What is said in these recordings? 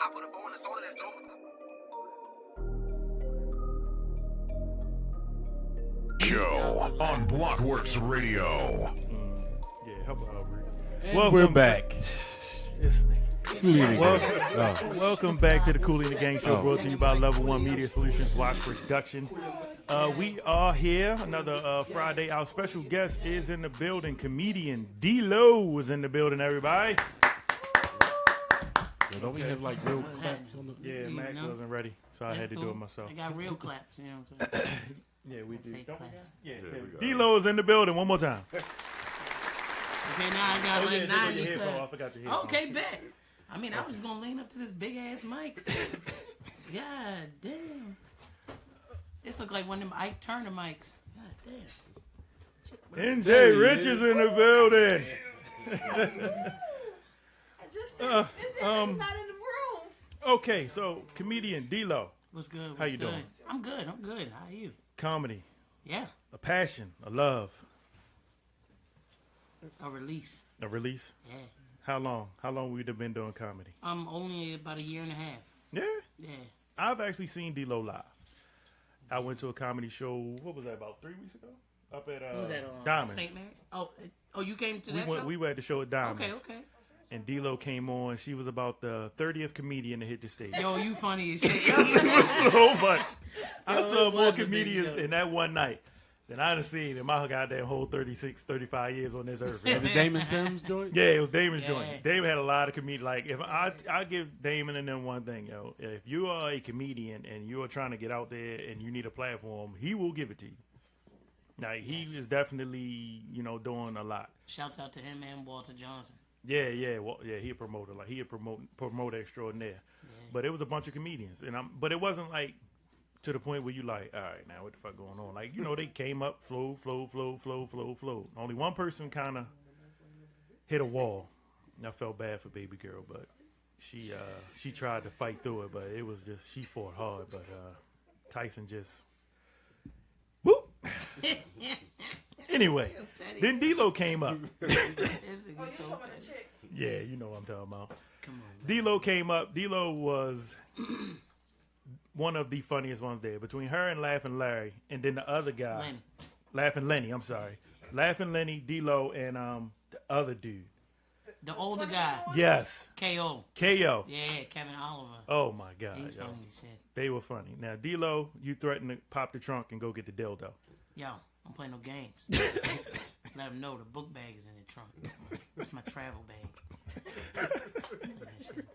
I put a phone in the soda that's dope. Show on Blockworks Radio. Yeah, help out, Rick. And we're back. This nigga. Cooley Welcome back to the Cooley and the Gang Show, brought to you by Level 1 Media Solutions Watch Production. We are here, another Friday. Our special guest is in the building. Comedian D-Lo was in the building, everybody. So don't we have like real claps on the... Yeah, Mac wasn't ready, so I had to do it myself. I got real claps, you know what I'm saying? Yeah, we do. Fake Don't we? claps. Yeah, D-Lo is in the building. One more time. Okay, now I got like yeah, 90 your headphone. I claps. forgot your headphone. Okay, bet. I mean, I was just going to lean up to this big-ass mic. God damn. This look like one of them Ike Turner mics. God damn. NJ Rich is in the building. I just said, he's not in the room. Okay, so comedian D-Lo. What's good? What's How you good? doing? I'm good. How are you? Comedy, Yeah. a passion, a love, A release. a release. Yeah. How long we been doing comedy? Only about a year and a half. Yeah, Yeah. I've actually seen D-Lo live. I went to a comedy show. What was that? About 3 weeks ago, up at What was that on? Diamonds. St. Mary? Oh, you came to We that went. show? We were at the show at Diamonds. Okay. And D-Lo came on. She was about the 30th comedian to hit the stage. Yo, you funny as shit. So much. I saw it more was a big comedians joke. in that one night than I'd have seen in my goddamn whole 36, 35 years on this earth. The Damon Sims joint? Yeah, it was Damon's Yeah. joint. Damon had a lot of comedians. Like, if I give Damon and them one thing, yo. If you are a comedian and you are trying to get out there and you need a platform, he will give it to you. Like, he is definitely, doing a lot. Shouts out to him and Walter Johnson. Yeah. Well, yeah, he a promoter. Like, he a promoter extraordinaire. But it was a bunch of comedians, but it wasn't like to the point where you like, all right, now what the fuck going on? Like, they came up, flow. Only one person kind of hit a wall. And I felt bad for baby girl, but she tried to fight through it, but it was just, she fought hard. But Tyson just whoop. Anyway, then D-Lo came up. Oh, you talking about the chick? Yeah, you know what I'm talking about. Come on. D-Lo came up. D-Lo was one of the funniest ones there. Between her and Laughing Larry, and then the other guy. Lenny. Laughing Lenny, I'm sorry. Laughing Lenny, D-Lo, and the other dude. The older guy. Yes. K.O. K.O. Yeah, Kevin Oliver. Oh, my God. He's Yo. funny as shit. They were funny. Now, D-Lo, you threatened to pop the trunk and go get the dildo. Yo, I'm playing no games. Let him know the book bag is in the trunk. It's my travel bag. Look at that shit.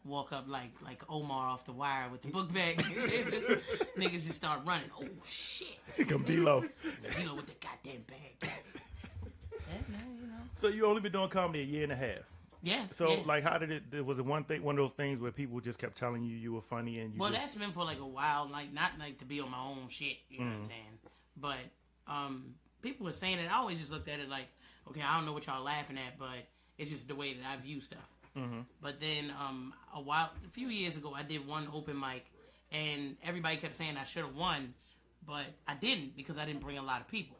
Walk up like Omar off the wire with the book bag. Niggas just start running. Oh, shit. Here come D-Lo. You know, with the goddamn bag. Yeah, man, So you only been doing comedy a year and a half. Yeah. So, yeah. like, how did it, was it one of those things where people just kept telling you were funny and you Well, just... that's been for like a while, like not like to be on my own shit, you know what I'm saying? But people were saying it. I always just looked at it like, okay, I don't know what y'all laughing at, but it's just the way that I view stuff. Mm-hmm. But then a few years ago, I did one open mic, and everybody kept saying I should have won, but I didn't because I didn't bring a lot of people.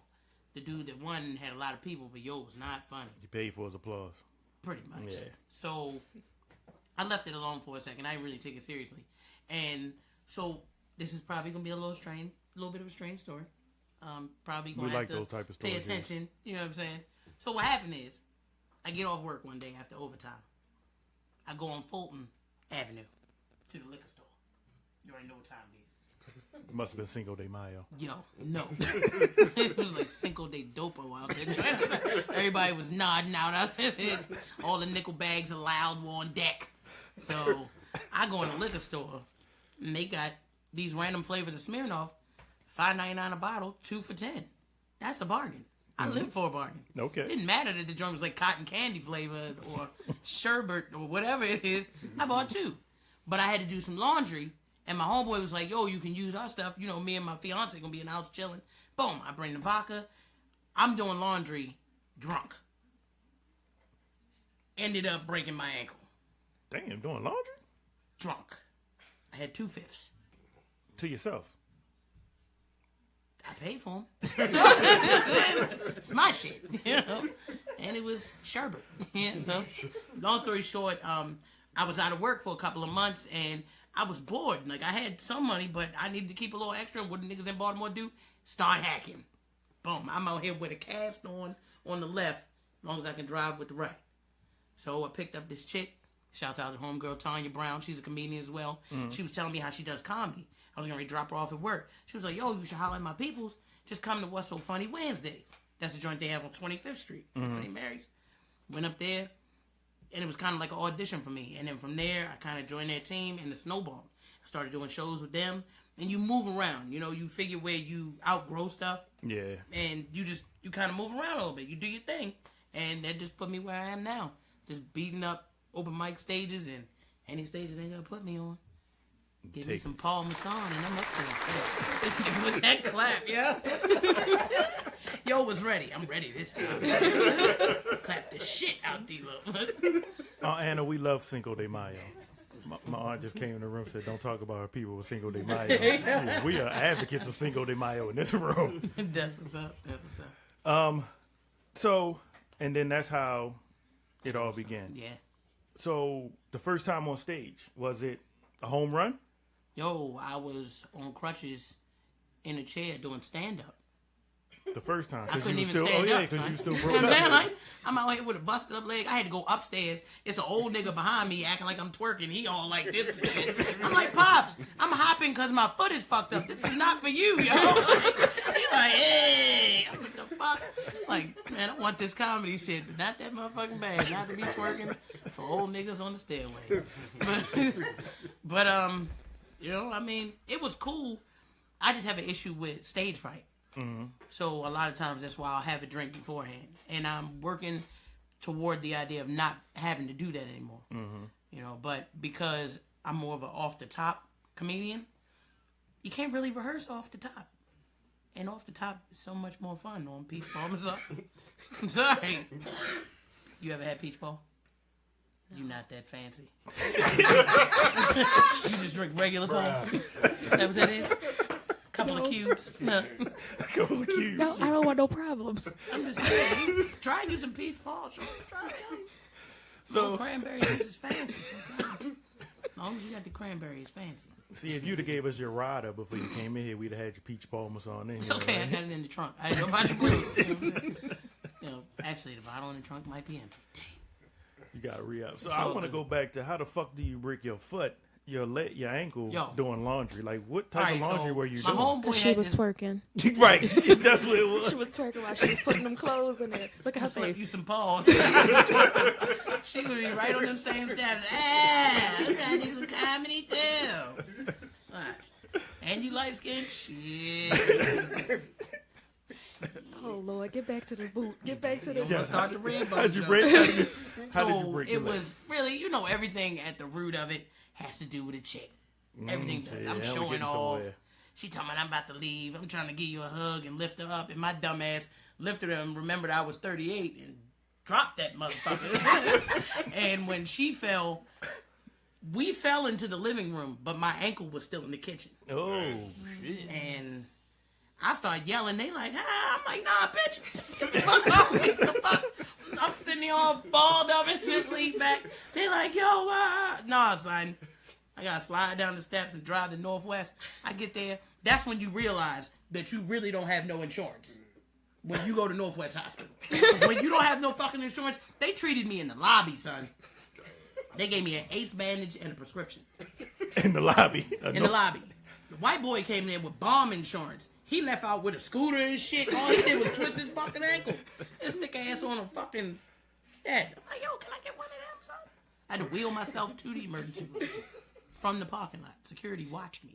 The dude that won had a lot of people, but yo was not funny. You paid for his applause. Pretty much. Yeah. So I left it alone for a second. I didn't really take it seriously. And so this is probably going to be a little bit of a strange story. Probably going We to like have those to type of pay stories, yeah. attention. You know what I'm saying? So what happened is I get off work one day after overtime. I go on Fulton Avenue to the liquor store. You already know what time it is. It must have been Cinco de Mayo. Yo, no. It was like Cinco de Dopo out there. Everybody was nodding out there. All the nickel bags allowed were on deck. So I go in the liquor store, and they got these random flavors of Smirnoff, $5.99 a bottle, 2 for $10. That's a bargain. I live for a bargain. Okay. It didn't matter that the joint was like cotton candy flavored or sherbet or whatever it is. I bought 2. But I had to do some laundry. And my homeboy was like, yo, you can use our stuff. You know, me and my fiance going to be in the house chilling. Boom, I bring the vodka. I'm doing laundry drunk. Ended up breaking my ankle. Damn, doing laundry? Drunk. I had 2/5. To yourself. I paid for them. It's my shit, you know. And it was sherbet. Yeah, so, long story short, I was out of work for a couple of months, and I was bored. Like, I had some money, but I needed to keep a little extra. And what the niggas in Baltimore do? Start hacking. Boom. I'm out here with a cast on the left, as long as I can drive with the right. So I picked up this chick. Shouts out to homegirl Tanya Brown. She's a comedian as well. She was telling me how she does comedy. I was going to drop her off at work. She was like, yo, you should holler at my peoples. Just come to What's So Funny Wednesdays. That's the joint they have on 25th Street, St. Mary's. Went up there, and it was kind of like an audition for me. And then from there, I kind of joined their team, and the snowball. I started doing shows with them. And you move around. You know, you figure where you outgrow stuff. Yeah. And you kind of move around a little bit. You do your thing. And that just put me where I am now. Just beating up open mic stages and any stages they gonna put me on. Give me some Paul Masson and I'm up there. This nigga with that clap, yeah. Yo was ready. I'm ready this time. Clap the shit out D-Lo. Anna, we love Cinco de Mayo. My aunt just came in the room and said, don't talk about our people with Cinco de Mayo. We are advocates of Cinco de Mayo in this room. That's what's up. That's what's up. So, and then that's how it all began. Yeah. So, the first time on stage, was it a home run? Yo, I was on crutches in a chair doing stand-up. The first time. I couldn't even stand up. Oh, yeah, because son. you still You broke know what I'm saying? up. Like, I'm out here with a busted up leg. I had to go upstairs. It's an old nigga behind me acting like I'm twerking. He all like this and shit. I'm like, Pops, I'm hopping because my foot is fucked up. This is not for you, yo. He's like, hey. I'm like, the fuck? Like, man, I want this comedy shit, but not that motherfucking bad. Not to be twerking for old niggas on the stairway. But you know, I mean, it was cool. I just have an issue with stage fright. Mm-hmm. So a lot of times that's why I'll have a drink beforehand, and I'm working toward the idea of not having to do that anymore. Mm-hmm. You know, but because I'm more of an off the top comedian, you can't really rehearse off the top, and off the top is so much more fun on Peach Ball. I'm sorry. You ever had Peach Ball? No. You not that fancy. You just drink regular Ball. Is that what that is? Couple of cubes. No. Couple of cubes. No, I don't want no problems. I'm just saying. Try using peach Paul. Try. So cranberry juice is fancy. As long as you got the cranberry, it's fancy. See, if you'd have gave us your rider before you came in here, we'd have had your peach palms on in. It's okay. Right? I got it in the trunk. I didn't know about the You know, actually, the bottle in the trunk might be empty. Damn. You got to re-up. So I want to go back to how the fuck do you break your foot? Your ankle doing laundry. Like, what type of laundry were you doing? Because she was twerking. Right. That's what it was. She was twerking while she was putting them clothes in there. Look at her face. You some Paul. She would be right on them same steps. I'm trying to do some comedy too. Right. And you light skinned? Shit. Oh, Lord. Get back to the boot. Get back to the boot. Start the red bone. How'd you break it was really, you know, everything at the root of it has to do with a chick. Everything does. I'm showing off. Somewhere. She told me I'm about to leave. I'm trying to give you a hug and lift her up. And my dumb ass lifted her and remembered I was 38 and dropped that motherfucker. And when she fell, we fell into the living room, but my ankle was still in the kitchen. Oh, shit. And I started yelling. They like, I'm like, nah, bitch. Get the fuck off me. The fuck? I'm sitting there all balled up and shit, lean back. They like, yo, nah, son. I gotta slide down the steps and drive to Northwest. I get there. That's when you realize that you really don't have no insurance. When you go to Northwest Hospital. When you don't have no fucking insurance, they treated me in the lobby, son. They gave me an ace bandage and a prescription. In the lobby? In the lobby. The white boy came in there with bomb insurance. He left out with a scooter and shit. All he did was twist his fucking ankle. His thick ass on a fucking head. I'm like, yo, can I get one of them, son? I had to wheel myself to the emergency room from the parking lot. Security watched me.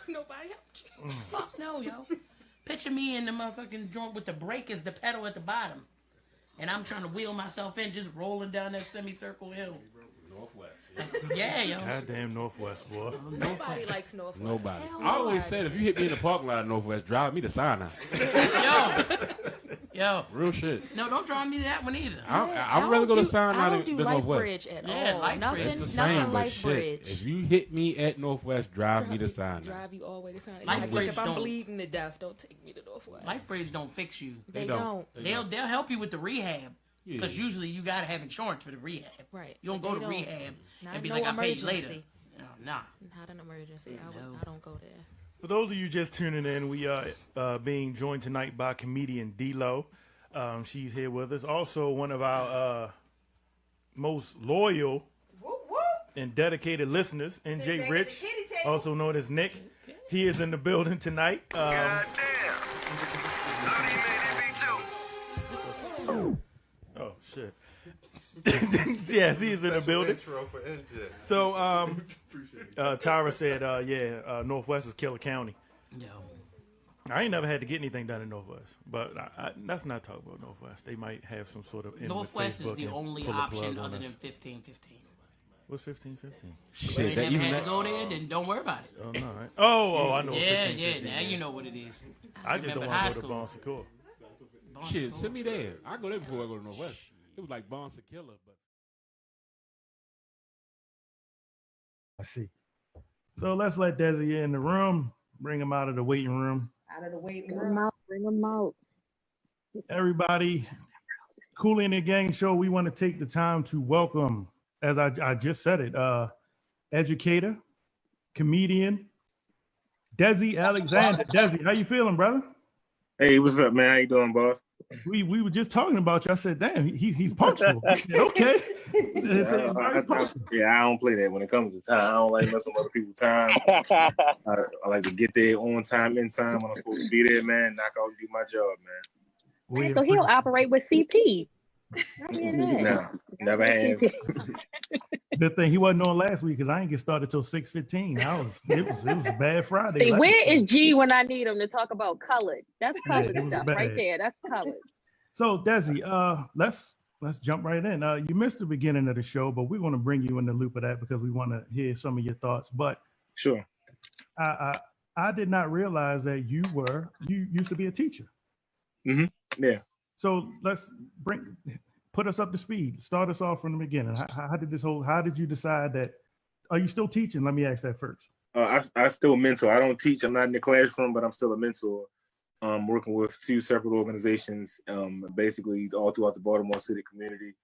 Nobody helped you. Fuck no, yo. Picture me in the motherfucking joint with the brake as the pedal at the bottom. And I'm trying to wheel myself in, just rolling down that semicircle hill. Northwest. Yeah, yo. Goddamn Northwest, boy. Nobody likes Northwest. Nobody. I always said, if you hit me in the parking lot of Northwest, drive me to Sinai. Yo. Real shit. No, don't drive me to that one either. I'd rather go to Sinai I don't than do Northwest. Bridge at all. Life Bridge. It's the same, but Life shit. Bridge. If you hit me at Northwest, drive me to Sinai. Drive you all the way to Sinai. Life Bridge if I'm don't. bleeding to death, don't take me to Northwest. Life Bridge don't fix you. They don't. They'll help you with the rehab, Because usually you gotta have insurance for the rehab. Right. You don't But go they to don't. rehab Not and be no like, I paid emergency. later. Nah. Not an emergency. No. I don't go there. For those of you just tuning in, we are being joined tonight by comedian D-Lo. She's here with us. Also, one of our most loyal Whoop, whoop. and dedicated listeners, Sit NJ back at Rich, the kitty table. also known as Nick. He is in the building tonight. God damn. Naughty made it Oh, shit. Yes, he's in the building. Intro for NJ. So, Tyra said, Northwest is Killer County. No. I ain't never had to get anything done in Northwest, but let's not talk about Northwest. They might have some sort of Northwest is the only option other than 1515. What's 1515? If Shit, you that never even had that. to go there, then don't worry about it. Oh, no, right? Oh, I know. Yeah, 1515 now is. you know what it is. I just don't Remember want high to go to school. Bon Secours. Shit, send me there. I go there before I go to Northwest. It was like Bonds to Killer, but I see. So let's let Desi in the room. Bring him out of the waiting room. Out of the waiting Bring room. them out. Bring them out. Everybody, Cooley and the Gang Show, we want to take the time to welcome, as I just said it, educator, comedian, Desi Alexander. Desi, how you feeling, brother? Hey, what's up, man? How you doing, boss? We were just talking about you. I said, damn, he's punctual. I said, okay. It's very punctual. I don't play that when it comes to time. I don't like messing with other people's time. I like to get there on time, in time when I'm supposed to be there, man. Knock out and do my job, man. Hey, so he'll operate with CP. I hear that. No, never have. Good thing he wasn't on last week because I didn't get started till 6:15. It was a bad Friday. See, where is G when I need him to talk about colored? That's colored it was stuff bad. right there. That's colored. So Desi, let's jump right in. You missed the beginning of the show, but we want to bring you in the loop of that because we want to hear some of your thoughts. But Sure. I did not realize that you used to be a teacher. Mm-hmm. Yeah. So let's put us up to speed. Start us off from the beginning. How did you decide that? Are you still teaching? Let me ask that first. I still mentor. I don't teach. I'm not in the classroom, but I'm still a mentor. Working with two separate organizations, basically all throughout the Baltimore City community.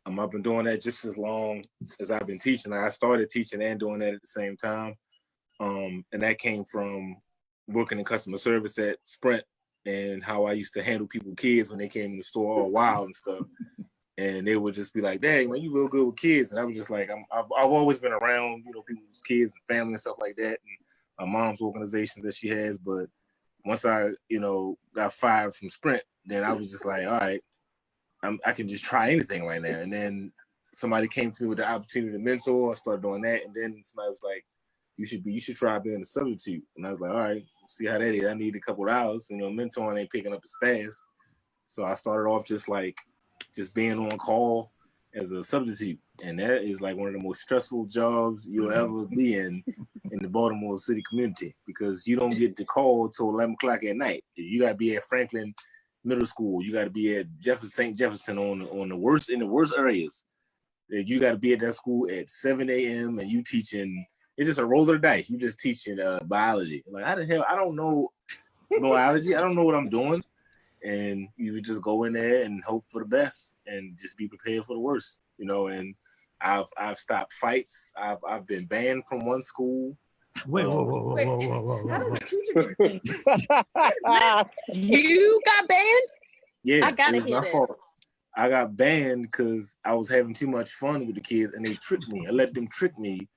I've been doing that just as long as I've been teaching. I started teaching and doing that at the same time. And that came from working in customer service at Sprint and how I used to handle people's kids when they came in the store all wild and stuff. And they would just be like, "Dang, man, you real good with kids." And I was just like, I've always been around, people's kids and family and stuff like that. And my mom's organizations that she has. But once I, got fired from Sprint, then I was just like, all right, I can just try anything right now. And then somebody came to me with the opportunity to mentor. I started doing that. And then somebody was like, you should try being a substitute. And I was like, all right, see how that is. I need a couple of hours. Mentoring ain't picking up as fast. So I started off just being on call as a substitute. And that is like one of the most stressful jobs you'll ever be in the Baltimore City community, because you don't get the call till 11 o'clock at night. You got to be at Franklin Middle School. You got to be at St. Jefferson in the worst areas. You got to be at that school at 7 a.m. and you teaching. It's just a roll of the dice. You just teaching biology. Like, how the hell? I don't know biology. I don't know what I'm doing. And you would just go in there and hope for the best and just be prepared for the worst, And I've stopped fights. I've been banned from one school. Wait, whoa. How does a teacher get You got banned? Yeah, I gotta it was hear my this. fault. I got banned because I was having too much fun with the kids, and they tricked me. I let them trick me.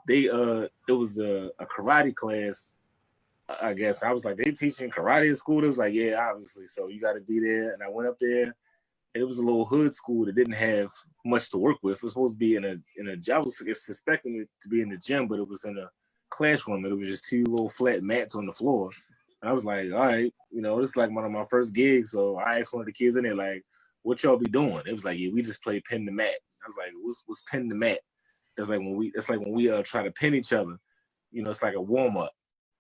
It was a karate class. I guess I was like, they teaching karate at school. It was like, yeah, obviously. So you got to be there. And I went up there. It was a little hood school that didn't have much to work with. It was supposed to be in a. I was suspecting it to be in the gym, but it was in a classroom. And it was just two little flat mats on the floor. And I was like, all right, this is like one of my first gigs. So I asked one of the kids in there, like, what y'all be doing? It was like, yeah, we just play pin the mat. I was like, what's pin the mat? It's like when we try to pin each other. It's like a warm up.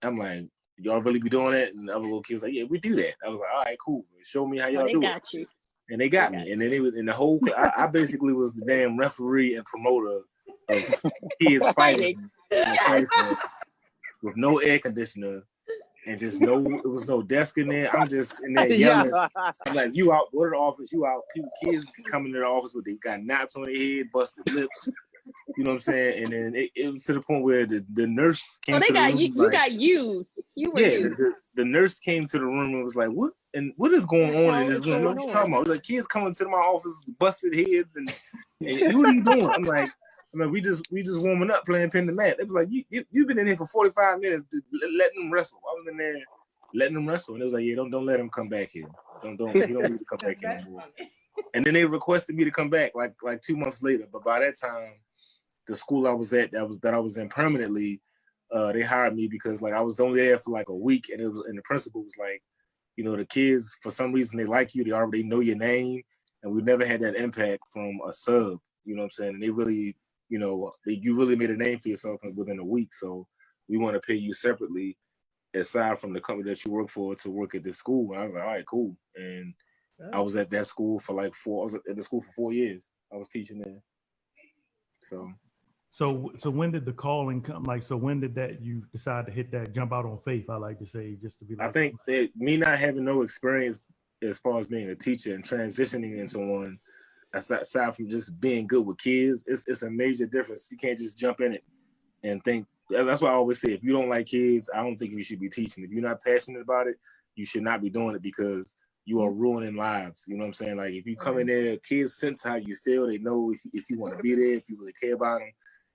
I'm like, y'all really be doing that? And the other little kids like, yeah, we do that. I was like, all right, cool. Show me how y'all do it. They got you. And they got me. And then it was in the whole. I basically was the damn referee and promoter of kids fighting in the classroom with no air conditioner and just it was no desk in there. I'm just in there yelling. I'm like, you out, go to the office, you out. Kids come into the office with they got knots on their head, busted lips. You know what I'm saying? And then it was to the point where the nurse came to the room. You got used. You were used. The nurse came to the room and was like, what is going on in this room? What you talking about? Like, kids coming to my office, busted heads, and what are you doing? I'm like, we just warming up, playing pin the mat. It was like, you've been in here for 45 minutes, letting them wrestle. I was in there letting them wrestle, and it was like, yeah, don't let him come back here. He don't need to come back here anymore. And then they requested me to come back like 2 months later. But by that time, the school I was at that I was in permanently, they hired me because like I was only there for like a week, and the principal was like, you know, the kids for some reason they like you, they already know your name, and we never had that impact from a sub. You know what I'm saying? And they really, you know, you really made a name for yourself within a week. So we want to pay you separately, aside from the company that you work for, to work at this school. And I was like, all right, cool. And I was at that school for like I was at the school for 4 years. I was teaching there. So when did the calling come? Like, so when did that you decide to hit that jump out on faith? I like to say, just to be like, I think that me not having no experience as far as being a teacher and transitioning into one, aside from just being good with kids, it's a major difference. You can't just jump in it and think. That's why I always say, if you don't like kids, I don't think you should be teaching. If you're not passionate about it, you should not be doing it, because you are ruining lives. You know what I'm saying? Like, if you come in there, kids sense how you feel. They know if you want to be there, if you really care about them.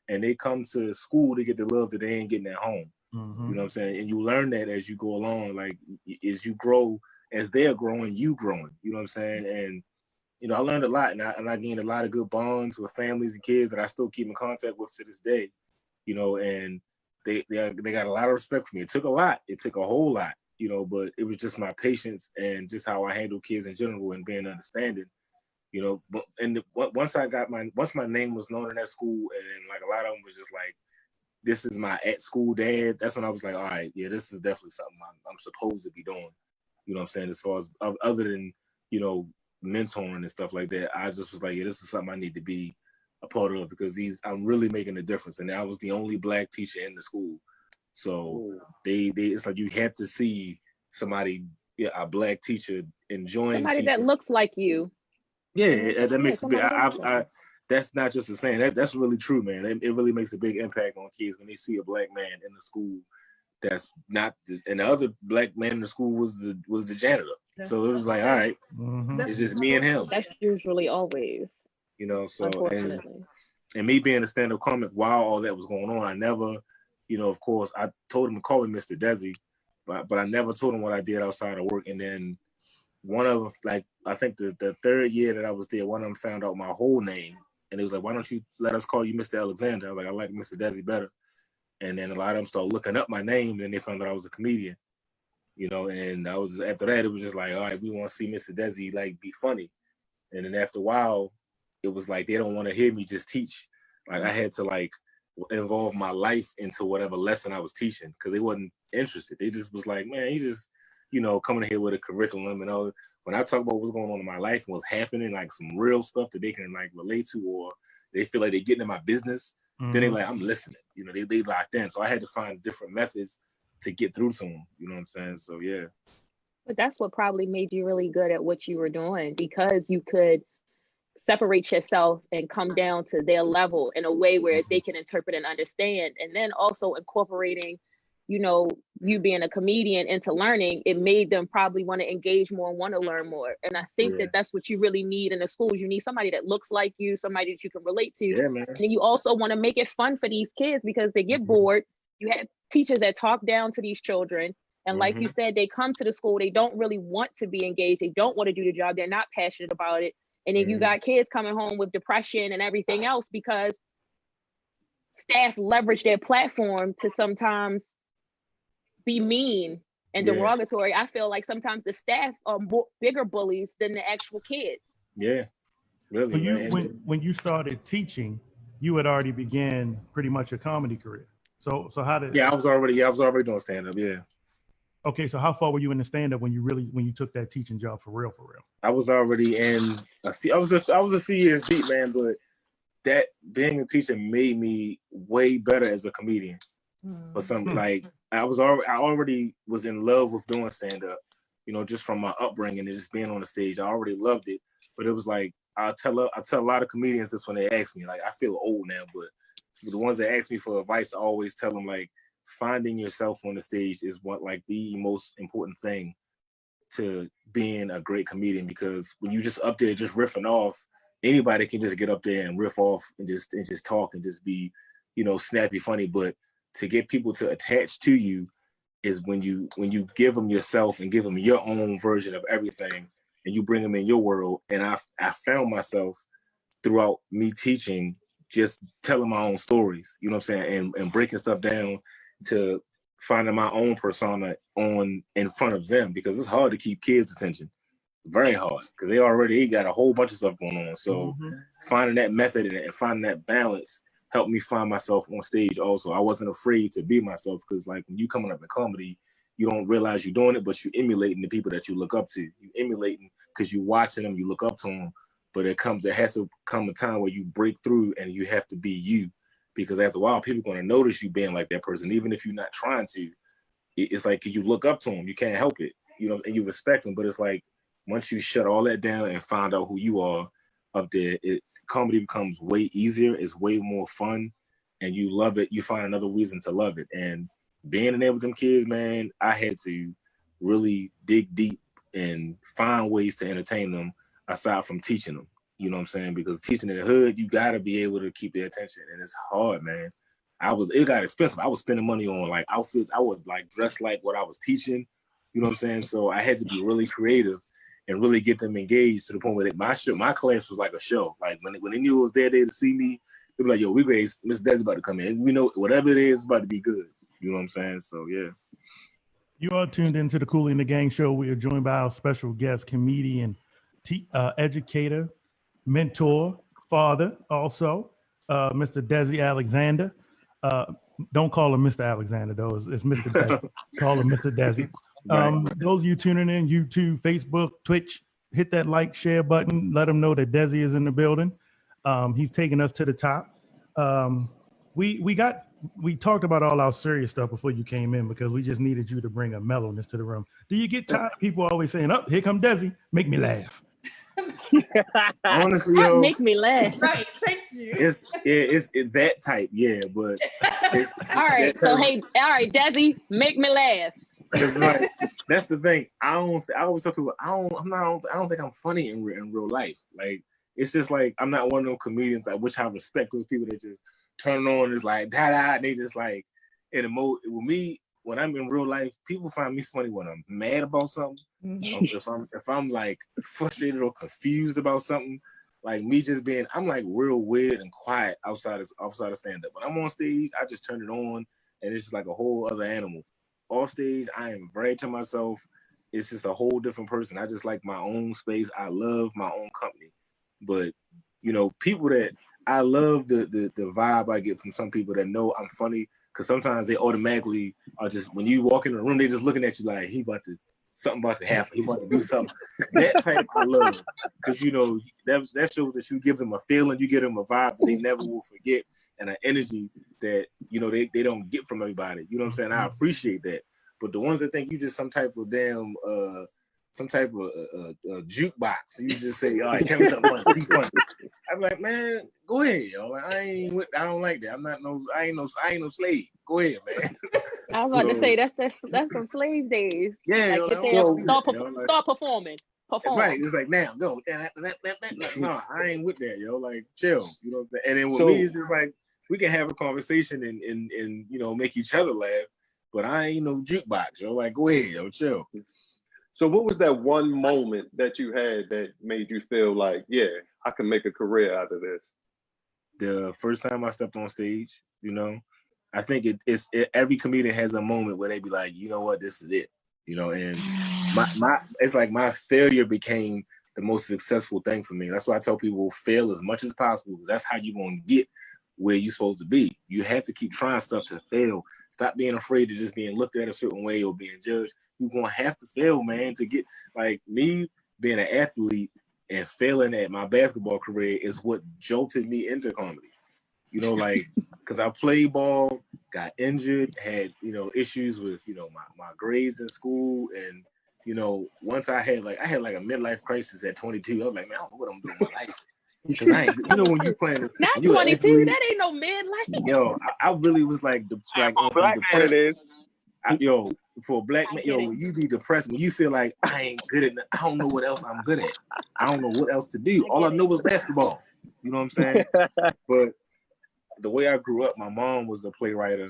And they come to school to get the love that they ain't getting at home. Mm-hmm. You know what I'm saying? And you learn that as you go along, like as you grow, as they're growing, you growing. You know what I'm saying? And, you know, I learned a lot, and I gained a lot of good bonds with families and kids that I still keep in contact with to this day. You know, and they got a lot of respect for me. It took a lot. It took a whole lot, you know, but it was just my patience and just how I handle kids in general and being understanding. You know, once my name was known in that school, and like a lot of them was just like, this is my at school dad. That's when I was like, all right, yeah, this is definitely something I'm supposed to be doing. You know what I'm saying? As far as other than, you know, mentoring and stuff like that, I just was like, yeah, this is something I need to be a part of, because I'm really making a difference. And I was the only Black teacher in the school. So it's like you have to see somebody, a Black teacher enjoying somebody teaching. that looks like you. Yeah, that makes a big. That's not just a saying. That's really true, man. It really makes a big impact on kids when they see a Black man in the school. That's not, and the other Black man in the school was the janitor. So it was like, all right, it's just me and him. That's usually always. You know, so and me being a stand-up comic while all that was going on, I never, you know, of course, I told him to call me Mr. Desi, but I never told him what I did outside of work. And then one of them, like, I think the third year that I was there, one of them found out my whole name, and it was like, why don't you let us call you Mr. Alexander? I was like, I like Mr. Desi better. And then a lot of them started looking up my name, and they found out I was a comedian, you know. And after that, it was just like, all right, we want to see Mr. Desi like be funny. And then after a while, it was like they don't want to hear me just teach. Like, I had to like involve my life into whatever lesson I was teaching, because they wasn't interested. They just was like, man, he just, you know, coming here with a curriculum and all. When I talk about what's going on in my life and what's happening, like some real stuff that they can like relate to, or they feel like they're getting in my business, then they like, I'm listening. You know, they locked in. So I had to find different methods to get through to them. You know what I'm saying? So yeah. But that's what probably made you really good at what you were doing, because you could separate yourself and come down to their level in a way where they can interpret and understand. And then also incorporating, you know, you being a comedian into learning, it made them probably want to engage more and want to learn more. And I think that that's what you really need in the schools. You need somebody that looks like you, somebody that you can relate to. Yeah, man. And you also want to make it fun for these kids, because they get bored. You have teachers that talk down to these children. And like you said, they come to the school, they don't really want to be engaged. They don't want to do the job. They're not passionate about it. And then you got kids coming home with depression and everything else, because staff leverage their platform to sometimes be mean and derogatory. I feel like sometimes the staff are bigger bullies than the actual kids. Yeah, really. So when you started teaching, you had already began pretty much a comedy career. So how did? Yeah, I was already doing stand up. Yeah. Okay, so how far were you in the stand up when you took that teaching job for real? I was already in. I was a few years deep, man. But that being a teacher made me way better as a comedian. For some, like, I already was in love with doing stand up, just from my upbringing and just being on the stage. I already loved it, but it was like I tell a lot of comedians this when they ask me. Like, I feel old now, but the ones that ask me for advice, I always tell them, like, finding yourself on the stage is the most important thing to being a great comedian, because when you just up there just riffing off, anybody can just get up there and riff off and just talk and just be, snappy funny. But to get people to attach to you is when you give them yourself and give them your own version of everything, and you bring them in your world. And I found myself throughout me teaching, just telling my own stories, you know what I'm saying, and breaking stuff down to finding my own persona in front of them, because it's hard to keep kids' attention. Very hard, because they already got a whole bunch of stuff going on. So finding that method and finding that balance helped me find myself on stage also. I wasn't afraid to be myself, because like when you coming up in comedy, you don't realize you're doing it, but you're emulating the people that you look up to. You emulating because you're watching them, you look up to them. But there has to come a time where you break through and you have to be you, because after a while, people are going to notice you being like that person, even if you're not trying to. It's like, you look up to them, you can't help it, and you respect them. But it's like, once you shut all that down and find out who you are up there, comedy becomes way easier. It's way more fun, and you love it. You find another reason to love it. And being in there with them kids, man, I had to really dig deep and find ways to entertain them aside from teaching them. You know what I'm saying? Because teaching in the hood, you got to be able to keep their attention, and it's hard, man. It got expensive. I was spending money on like outfits. I would like dress like what I was teaching. You know what I'm saying? So I had to be really creative and really get them engaged to the point where my class was like a show. Like when they knew it was their day to see me, they were like, "Yo, we great. Miss Desi about to come in. We know whatever it is, it's about to be good." You know what I'm saying? So yeah. You are tuned into the Kool and the Gang show. We are joined by our special guest, comedian, educator, mentor, father, also, Mr. Desi Alexander. Don't call him Mr. Alexander, though. It's Mr. Desi. Call him Mr. Desi. Those of you tuning in, YouTube, Facebook, Twitch, hit that like, share button. Let them know that Desi is in the building. He's taking us to the top. We talked about all our serious stuff before you came in, because we just needed you to bring a mellowness to the room. Do you get tired of people always saying, "Oh, here come Desi, make me laugh"? Honestly, yo, make me laugh. Right, thank you. It's that type, yeah. But all right, so hey, all right, Desi, make me laugh. It's like, that's the thing. I always tell people I don't think I'm funny in real life. Like, it's just like, I'm not one of those comedians that, which I respect those people that just turn on and is like da, they just like in a mode. With me, when I'm in real life, people find me funny when I'm mad about something. If I'm like frustrated or confused about something, like me just being, I'm like real weird and quiet outside of stand up. When I'm on stage, I just turn it on and it's just like a whole other animal. Off stage, I am very to myself. It's just a whole different person. I just like my own space. I love my own company. But people that I love the vibe I get from some people that know I'm funny, because sometimes they automatically are just, when you walk in the room, they just looking at you like something about to happen. He about to do something. That type I love, because that shows that you give them a feeling, you give them a vibe that they never will forget, and an energy that they don't get from everybody. You know what I'm saying? I appreciate that. But the ones that think you just some type of damn jukebox, you just say, "All right, tell me something funny, be funny." I'm like, man, go ahead, yo. Like, I don't like that. I ain't no slave. Go ahead, man. I was about to say that's some slave days. Yeah, like, get there, start performing. Right, it's like, now go. No, I ain't with that, yo. Like, chill. And then with me, it's just like, we can have a conversation and make each other laugh, but I ain't no jukebox, yo. Like, go ahead, yo, chill. So what was that one moment that you had that made you feel like, yeah, I can make a career out of this? The first time I stepped on stage, I think every comedian has a moment where they be like, you know what, this is it. And it's like my failure became the most successful thing for me. That's why I tell people, fail as much as possible, because that's how you're going to get where you're supposed to be. You have to keep trying stuff to fail. Stop being afraid of just being looked at a certain way or being judged. You're going to have to fail, man, to get, like, me being an athlete and failing at my basketball career is what jolted me into comedy. Because I played ball, got injured, had, issues with, my grades in school. And, once I had like a midlife crisis at 22. I was like, man, I don't know what I'm doing with my life. Because I ain't, when you playing, Not when you 22, athlete, that ain't no midlife. yo, I really was like, on some Black man it depressed. is. For a black man, when you be depressed, when you feel like I ain't good at, I don't know what else I'm good at. I don't know what else to do. All I know is basketball. You know what I'm saying? But the way I grew up, my mom was a playwright,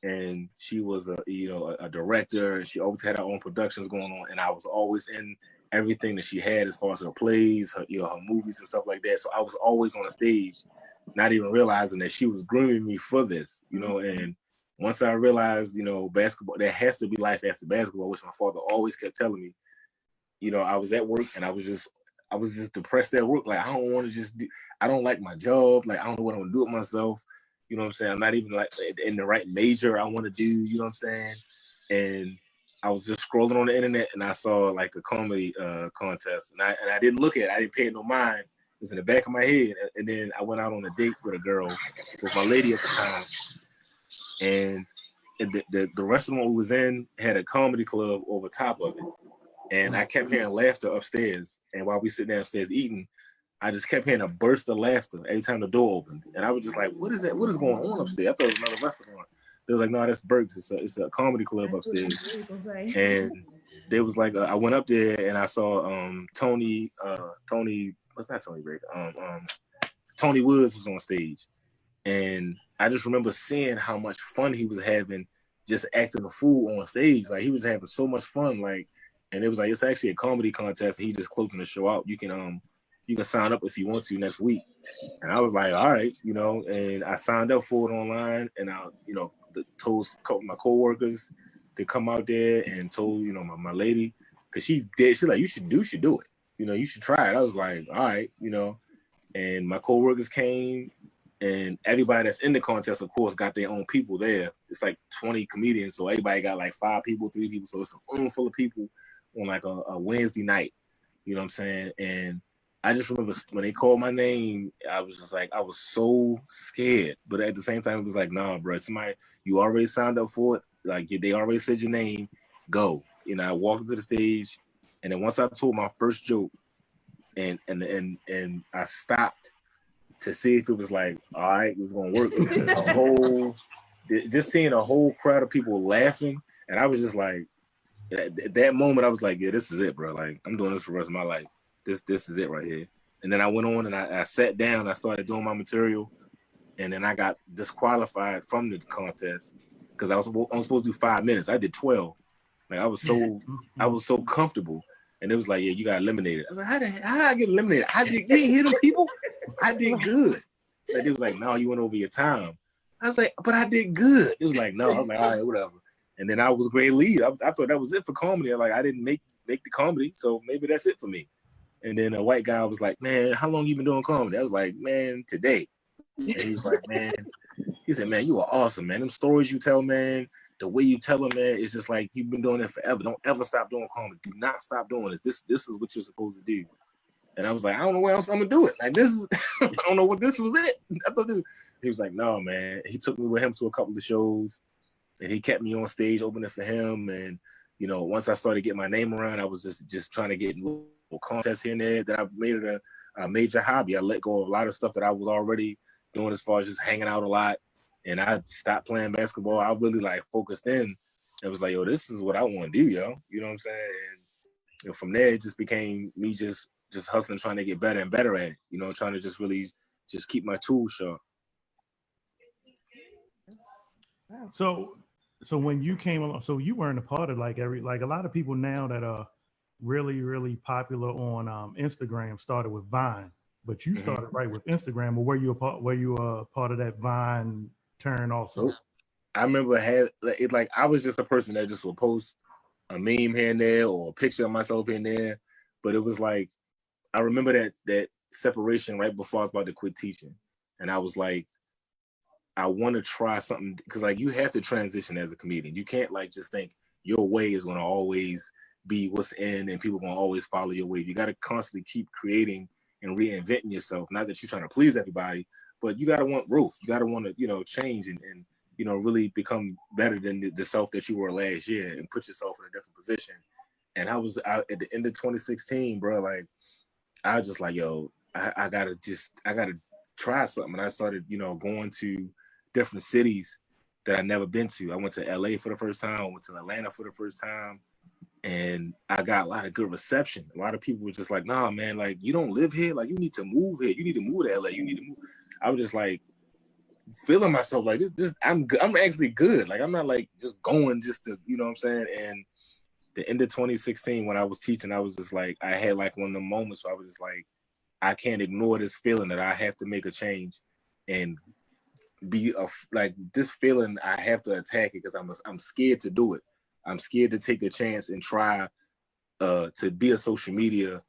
and she was a director. She always had her own productions going on, and I was always in everything that she had as far as her plays, her movies and stuff like that. So I was always on the stage, not even realizing that she was grooming me for this, and once I realized, basketball, there has to be life after basketball, which my father always kept telling me. I was at work and I was just depressed at work. Like, I don't want to I don't like my job. Like, I don't know what I'm gonna do with myself. You know what I'm saying? I'm not even like in the right major I want to do, you know what I'm saying? And I was just scrolling on the internet and I saw like a comedy contest, and I didn't look at it. I didn't pay it no mind. It was in the back of my head. And then I went out on a date with a girl, with my lady at the time. And the restaurant we was in had a comedy club over top of it. And I kept hearing laughter upstairs. And while we sit downstairs eating, I just kept hearing a burst of laughter every time the door opened. And I was just like, what is that? What is going on upstairs? I thought it was another restaurant. They was like, no, that's Burke's. It's a comedy club upstairs. And they was like, I went up there and I saw Tony, what's not Tony Baker? Tony Woods was on stage. And I just remember seeing how much fun he was having just acting a fool on stage. Like, he was having so much fun. Like, and it was like, it's actually a comedy contest. And he just closing the show out. You can sign up if you want to next week. And I was like, all right, and I signed up for it online, and I, told my coworkers to come out there, and told, my lady, because she's like, you should do it. You should try it. I was like, all right, and my coworkers came. And everybody that's in the contest, of course, got their own people there. It's like 20 comedians, so everybody got like 5 people, 3 people. So it's a room full of people on like a Wednesday night. You know what I'm saying? And I just remember when they called my name, I was just like, I was so scared. But at the same time, it was like, nah, bro, somebody, you already signed up for it. Like, they already said your name, go. I walked to the stage, and then once I told my first joke, and I stopped to see if it was like, all right, it was gonna work. Just seeing a whole crowd of people laughing, and I was just like, at that moment, I was like, yeah, this is it, bro. Like, I'm doing this for the rest of my life. This is it right here. And then I went on and I sat down. I started doing my material, and then I got disqualified from the contest because I was supposed to do 5 minutes. I did 12. Like, I was so comfortable. And it was like, yeah, you got eliminated. I was like, how did I get eliminated? You ain't hear them people? I did good. Like, it was like, no, you went over your time. I was like, but I did good. It was like, no. I'm like, all right, whatever. And then I was grade lead. I thought that was it for comedy. Like, I didn't make the comedy, so maybe that's it for me. And then a white guy was like, man, how long you been doing comedy? I was like, man, today. And he was like, man, he said, man, you are awesome, man. Them stories you tell, man, the way you tell them, man, it's just like you've been doing it forever. Don't ever stop doing comedy. Do not stop doing this. This is what you're supposed to do. And I was like, I don't know where else I'm gonna do it. Like, this is, I don't know what this was it. I thought this. He was like, no, man. He took me with him to a couple of shows, and he kept me on stage opening for him. And once I started getting my name around, I was just trying to get little contests here and there. That I made it a major hobby. I let go of a lot of stuff that I was already doing as far as just hanging out a lot. And I stopped playing basketball. I really like focused in. It was like, yo, this is what I want to do, yo. You know what I'm saying? And from there, it just became me just hustling, trying to get better and better at it. Trying to just really just keep my tools sharp. Wow. So when you came along, so you weren't a part of like a lot of people now that are really, really popular on Instagram started with Vine, but you started right with Instagram. Or were you a part of that Vine turn also? Nope. I remember I was just a person that just would post a meme here and there or a picture of myself in there, but it was like, I remember that separation right before I was about to quit teaching, and I was like, I want to try something, because like you have to transition as a comedian. You can't like just think your way is going to always be what's in and people going to always follow your way. You got to constantly keep creating and reinventing yourself. Not that you're trying to please everybody, but you got to want growth. You got to want to, change and really become better than the self that you were last year and put yourself in a different position. And I was out at the end of 2016, bro. Like, I was just like, yo, I gotta try something. And I started, going to different cities that I'd never been to. I went to LA for the first time. I went to Atlanta for the first time. And I got a lot of good reception. A lot of people were just like, nah, man, like, you don't live here. Like, you need to move here. You need to move to LA. You need to move. I was just like, feeling myself like this. I'm actually good. Like, I'm not like just going just to, you know what I'm saying? And the end of 2016, when I was teaching, I was just like, I had like one of the moments where I was just like, I can't ignore this feeling that I have to make a change and be like this feeling. I have to attack it because I'm scared to do it. I'm scared to take a chance and try to be a social media,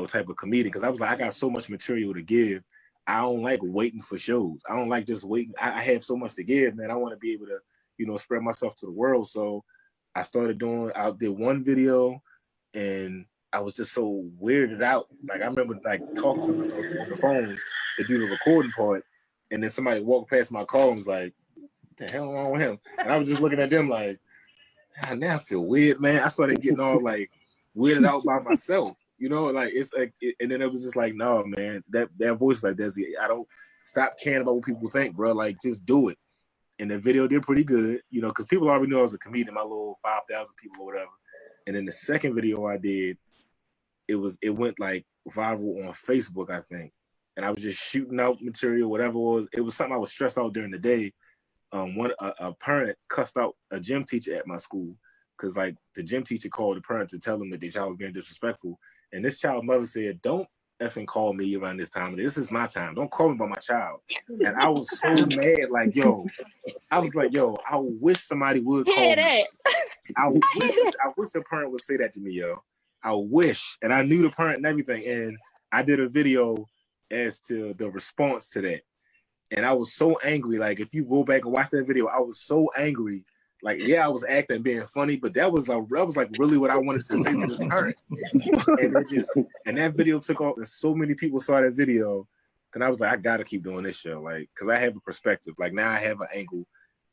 type of comedian. Because I was like, I got so much material to give. I don't like waiting for shows. I don't like just waiting. I have so much to give, man. I want to be able to, spread myself to the world. So I did one video and I was just so weirded out. Like, I remember like talking to myself on the phone to do the recording part. And then somebody walked past my car and was like, what the hell wrong with him? And I was just looking at them like, now I feel weird, man. I started getting all like weirded out by myself, like it's like, and then it was just like, no, man, that voice like Desi, I don't stop caring about what people think, bro. Like, just do it. And the video did pretty good, because people already knew I was a comedian, my little 5,000 people or whatever. And then the second video I did, it went like viral on Facebook, I think. And I was just shooting out material, whatever it was. It was something I was stressed out during the day. A parent cussed out a gym teacher at my school because like the gym teacher called the parent to tell them that their child was being disrespectful. And this child's mother said, don't effing call me around this time. This is my time. Don't call me by my child. And I was so mad, like, I was like, I wish somebody would call me. I wish a parent would say that to me, yo. I wish. And I knew the parent and everything. And I did a video as to the response to that. And I was so angry. Like, if you go back and watch that video, I was so angry. Like, yeah, I was acting being funny, but that was like really what I wanted to say to this parent. And that video took off, and so many people saw that video. And I was like, I gotta keep doing this show, like, because I have a perspective. Like, now I have an angle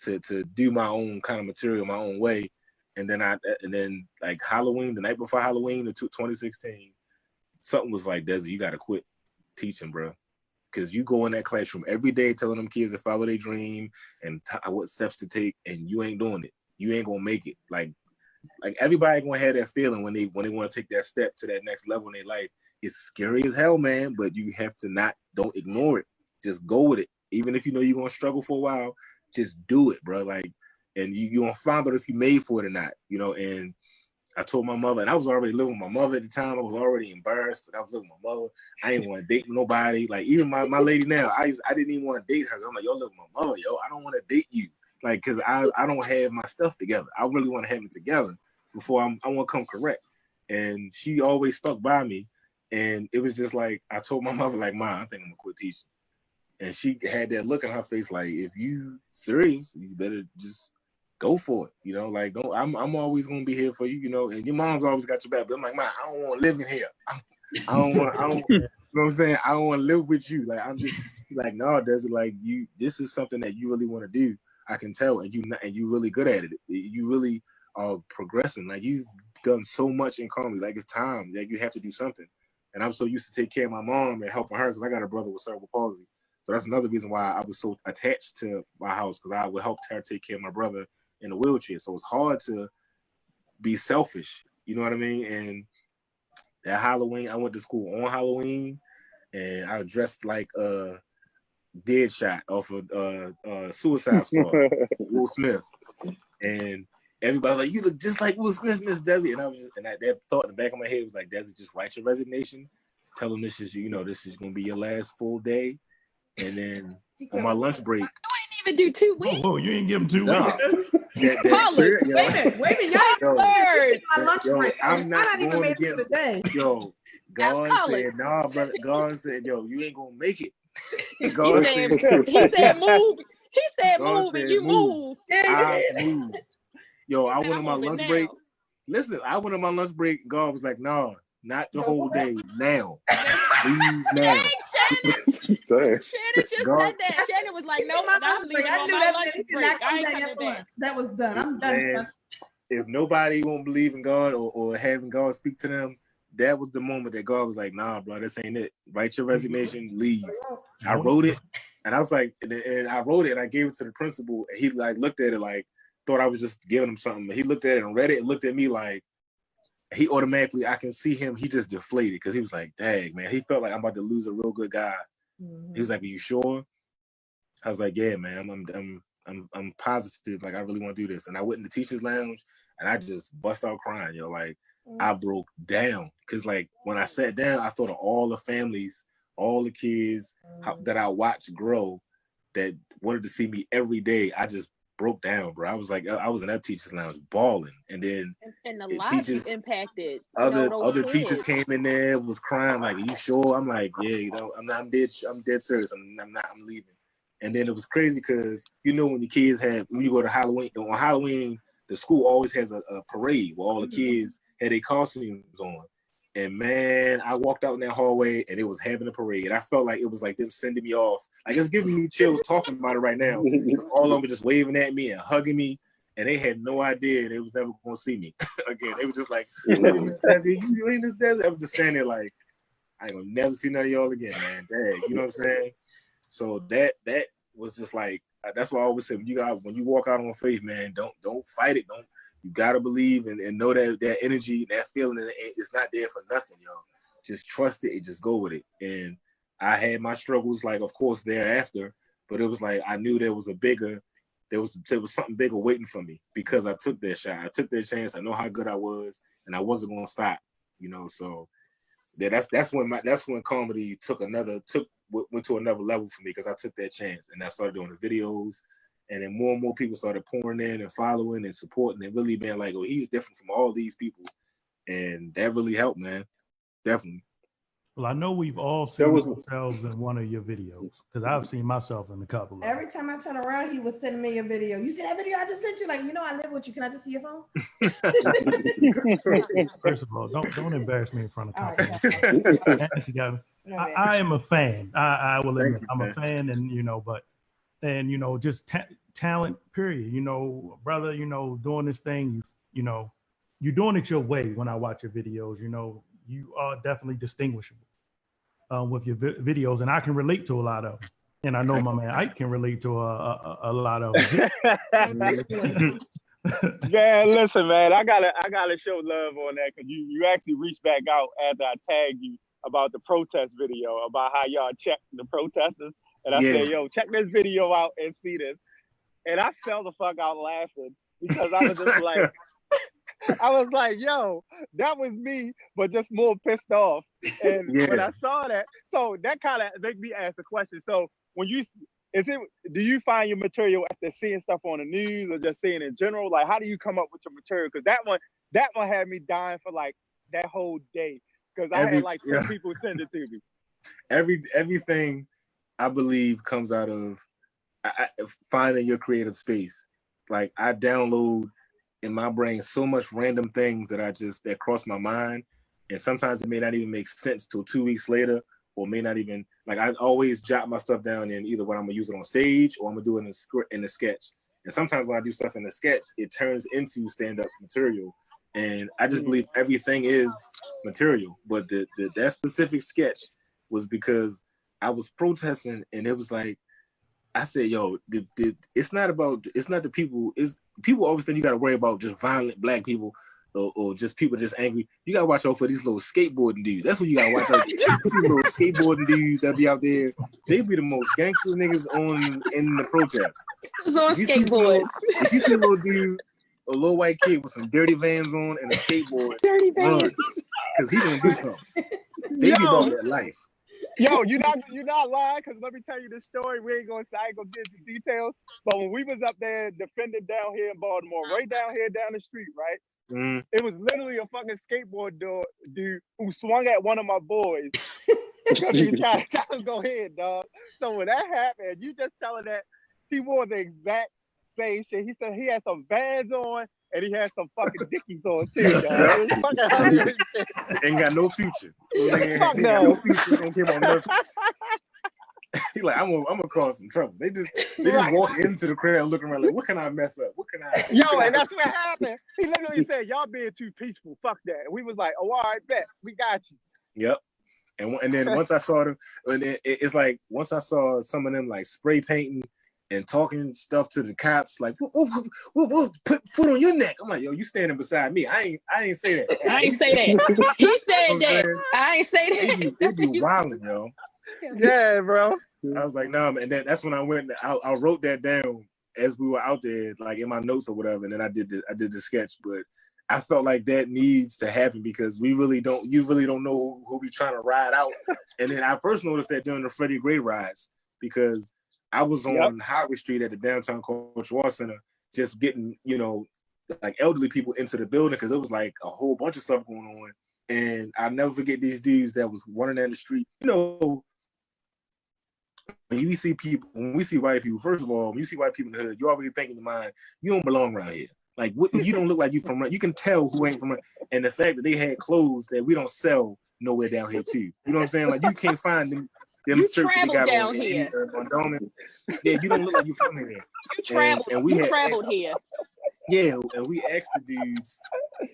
to do my own kind of material, my own way. And then like Halloween, the night before Halloween, in 2016, something was like, Desi, you gotta quit teaching, bro. Because you go in that classroom every day telling them kids to follow their dream and what steps to take, and you ain't doing it. You ain't gonna make it. Like everybody gonna have that feeling when they want to take that step to that next level in their life. It's scary as hell, man. But you have to don't ignore it. Just go with it. Even if you know you're gonna struggle for a while, just do it, bro. Like, and you gonna find out if you made for it or not. And I told my mother, and I was already living with my mother at the time. I was already embarrassed. I was living with my mother. I didn't want to date nobody. Like, even my lady now, I didn't even want to date her. I'm like, yo, live with my mother, yo. I don't want to date you. Like, because I don't have my stuff together. I really want to have it together before I want to come correct. And she always stuck by me. And it was just like, I told my mother, like, Mom, I think I'm going to quit teaching. And she had that look on her face like, if you serious, you better just go for it, like, don't, I'm always gonna be here for you, and your mom's always got your back. But I'm like, man, I don't want to live in here. I don't you know what I'm saying? I don't want to live with you. Like, I'm just like, no, like, this is something that you really want to do. I can tell, and you really good at it. You really are progressing. Like, you've done so much in comedy. Like, it's time. Like, you have to do something. And I'm so used to take care of my mom and helping her because I got a brother with cerebral palsy. So that's another reason why I was so attached to my house, because I would help her take care of my brother in a wheelchair. So it's hard to be selfish, you know what I mean? And that Halloween, I went to school on Halloween, and I was dressed like Deadshot off of Suicide Squad, Will Smith. And everybody was like, you look just like Will Smith, Miss Desi. And I was that thought in the back of my head was like, Desi, just write your resignation. Tell them this is gonna be your last full day. And then on my lunch break. You ain't even do 2 weeks. Whoa, you ain't give them 2 weeks. Wait a minute, y'all Word. my lunch break. I'm not even going made it against to the day. yo. God said, nah, brother. God said, yo, you ain't gonna make it. God He said move. He said God move, and said you move. move. I moved. Yo, I went on my I'm moving lunch now. break. Listen, I went on my lunch break. God was like, no, not the whole day. Now. Leave now. Damn. Shannon just God. said that. Shannon was like, no, I'm leaving I on knew my that lunch you could break. not I come ain't back coming after back. lunch. That was done. I'm done. Man, son. if nobody won't believe in God or having God speak to them, that was the moment that God was like, nah, bro, this ain't it. Write your resignation, leave. I wrote it, and I was like, and I wrote it, and I gave it to the principal, and he like looked at it like, thought I was just giving him something. He looked at it and read it and looked at me like, he automatically, I can see him, he just deflated, because he was like, dang, man, he felt like I'm about to lose a real good guy. He was like, are you sure? I was like, yeah, man, I'm positive, like I really want to do this. And I went in the teacher's lounge and I just bust out crying, yo. Like I broke down. Cause like when I sat down, I thought of all the families, all the kids that I watched grow that wanted to see me every day. I just broke down, bro. I was like, I was in that teacher's lounge bawling. And then and the lives you impacted. Other teachers came in there, was crying, like, are you sure? I'm like, yeah, you know, I'm dead serious. I'm leaving. And then it was crazy because, you know, when you go to Halloween, on Halloween, the school always has a parade where all the kids had their costumes on. And man, I walked out in that hallway and it was having a parade. I felt like it was like them sending me off. Like it's giving me chills talking about it right now. All of them were just waving at me and hugging me. And they had no idea they was never going to see me again. They were just like, you in this desert? I was just standing there like, I ain't going to never see none of y'all again, man. Dang, you know what I'm saying? So that was just like, that's why I always say, when you walk out on faith, man, don't fight it. You gotta believe and know that energy, that feeling, it's not there for nothing, yo. Just trust it and just go with it. And I had my struggles, like of course thereafter, but it was like I knew there was something bigger waiting for me because I took that shot. I took that chance. I know how good I was, and I wasn't gonna stop, you know. So that's when comedy went to another level for me because I took that chance and I started doing the videos, and then more and more people started pouring in and following and supporting and really being like, oh, he's different from all these people, and that really helped, man. Definitely. Well, I know we've all seen ourselves in one of your videos because I've seen myself in a couple. Every time I turn around, he was sending me a video. You see that video I just sent you? Like, you know, I live with you. Can I just see your phone? First of all, don't embarrass me in front of company. I am a fan. I will admit, I'm a fan, and you know, just talent. Period. You know, brother. You know, doing this thing. You know, you're doing it your way. When I watch your videos, you know, you are definitely distinguishable with your videos, and I can relate to a lot of them. And I know my man Ike can relate to a lot of them. Man, listen, man, I gotta show love on that because you actually reached back out after I tagged you about the protest video about how y'all checked the protesters, and I said, yo, check this video out and see this, and I fell the fuck out laughing because I was just like. I was like, yo, that was me, but just more pissed off. And when I saw that, so that kind of made me ask a question. So when do you find your material after seeing stuff on the news or just seeing in general? Like, how do you come up with your material? Because that one had me dying for like that whole day. Because I had like 2 people send it to me. Everything I believe comes out of finding your creative space. Like I download in my brain so much random things that cross my mind, and sometimes it may not even make sense till 2 weeks later, or may not even, like I always jot my stuff down in either when I'm gonna use it on stage or I'm gonna do it in the sketch. And sometimes when I do stuff in the sketch, it turns into stand-up material. And I just believe everything is material. But that specific sketch was because I was protesting, and it was like, I said, yo, it's not the people. People always think you got to worry about just violent black people or just people just angry. You got to watch out for these little skateboarding dudes. That's what you got to watch out for. These little skateboarding dudes that be out there, they be the most gangster niggas in the protest. On skateboards. If you see a little dude, a little white kid with some dirty Vans on and a skateboard, run, because he gonna do something. They be about that life. Yo, you're not lying, because let me tell you this story. I ain't gonna get into details, but when we was up there defending down here in Baltimore, right down here down the street, right? It was literally a fucking skateboard dude who swung at one of my boys because he was trying to tell him, go ahead, dog. So when that happened, you just telling that he wore the exact same shit. He said he had some Vans on and he had some fucking Dickies on too, dog. It was fucking hilarious shit. Ain't got no future. Fuck no future. Don't care about nothing. He's like, I'm gonna cause some trouble. They just walk into the crowd looking around like, what can I mess up? What can I? Yo, and that's what happened. He literally said, "Y'all being too peaceful. Fuck that." And we was like, "Oh, all right, bet we got you." Yep. And then once I saw them, and it's like once I saw some of them like spray painting and talking stuff to the cops, like, we'll put foot on your neck. I'm like, yo, you standing beside me. I ain't say that. I ain't say that. He said that. I ain't say that. They be wilding, yo. Yeah, bro. I was like, no, man. And that's when I went. I wrote that down as we were out there, like in my notes or whatever. And then I did the sketch, but I felt like that needs to happen because you really don't know who we trying to ride out. And then I first noticed that during the Freddie Gray rides because I was on Howard Street at the Downtown Cultural Arts Center, just getting, like elderly people into the building because it was like a whole bunch of stuff going on. And I'll never forget these dudes that was running down the street. When we see white people, first of all, when you see white people in the hood, you already think in your mind, you don't belong around here. Like, you don't look like you from, you can tell who ain't from, and the fact that they had clothes that we don't sell nowhere down here too. You know what I'm saying? Like, you can't find them You shirts traveled that they got down on here. Yeah, you don't look like you from here. You traveled. And we you had traveled asked, here. Yeah, and we asked the dudes,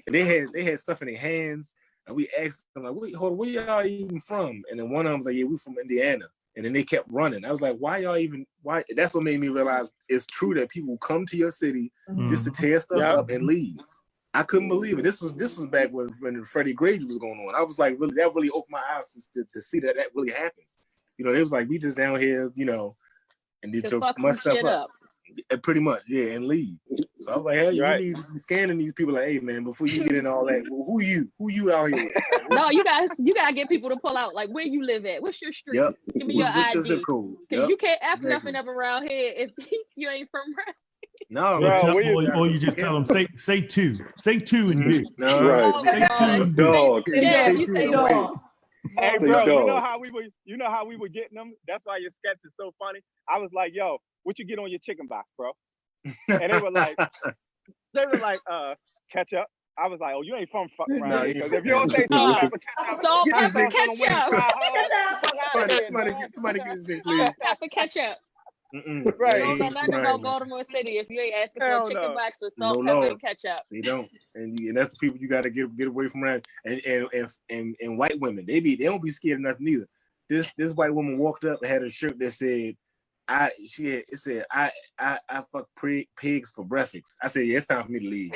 and they had stuff in their hands, and we asked them like, "Wait, hold on, where y'all even from?" And then one of them was like, "Yeah, we from Indiana." And then they kept running. I was like, "Why y'all even? Why?" That's what made me realize it's true that people come to your city just to tear stuff up and leave. I couldn't believe it. This was back when Freddie Gray was going on. I was like, really, that really opened my eyes to see that really happens. They was like, we just down here, and they to mess stuff up. Pretty much, yeah, and leave. So I was like, hey, you need to be scanning these people like, hey, man, before you get in all that, well, who you out here with? No, you gotta get people to pull out, like, where you live at. What's your street? Yep. Give me your ID. Your zip code? Because you can't F nothing up around here if you ain't from around. No, or you just tell them say two and do. No, right. Say two and do. Dog. Yeah, you say dog. Hey, bro, you know how we were getting them? That's why your sketch is so funny. I was like, yo, what you get on your chicken box, bro? And they were like, ketchup. I was like, oh, you ain't from fucking around here. Because if you don't say salt, pepper, ketchup. Somebody get this thing, please. Pepper, ketchup. Right. You don't know nothing about Baltimore City if you ain't asking for a chicken box with salt, pepper, and ketchup. They don't, and that's the people you got to get away from around. And white women, they don't be scared of nothing either. This white woman walked up and had a shirt that said, I fuck pigs for breakfast. I said, yeah, it's time for me to leave.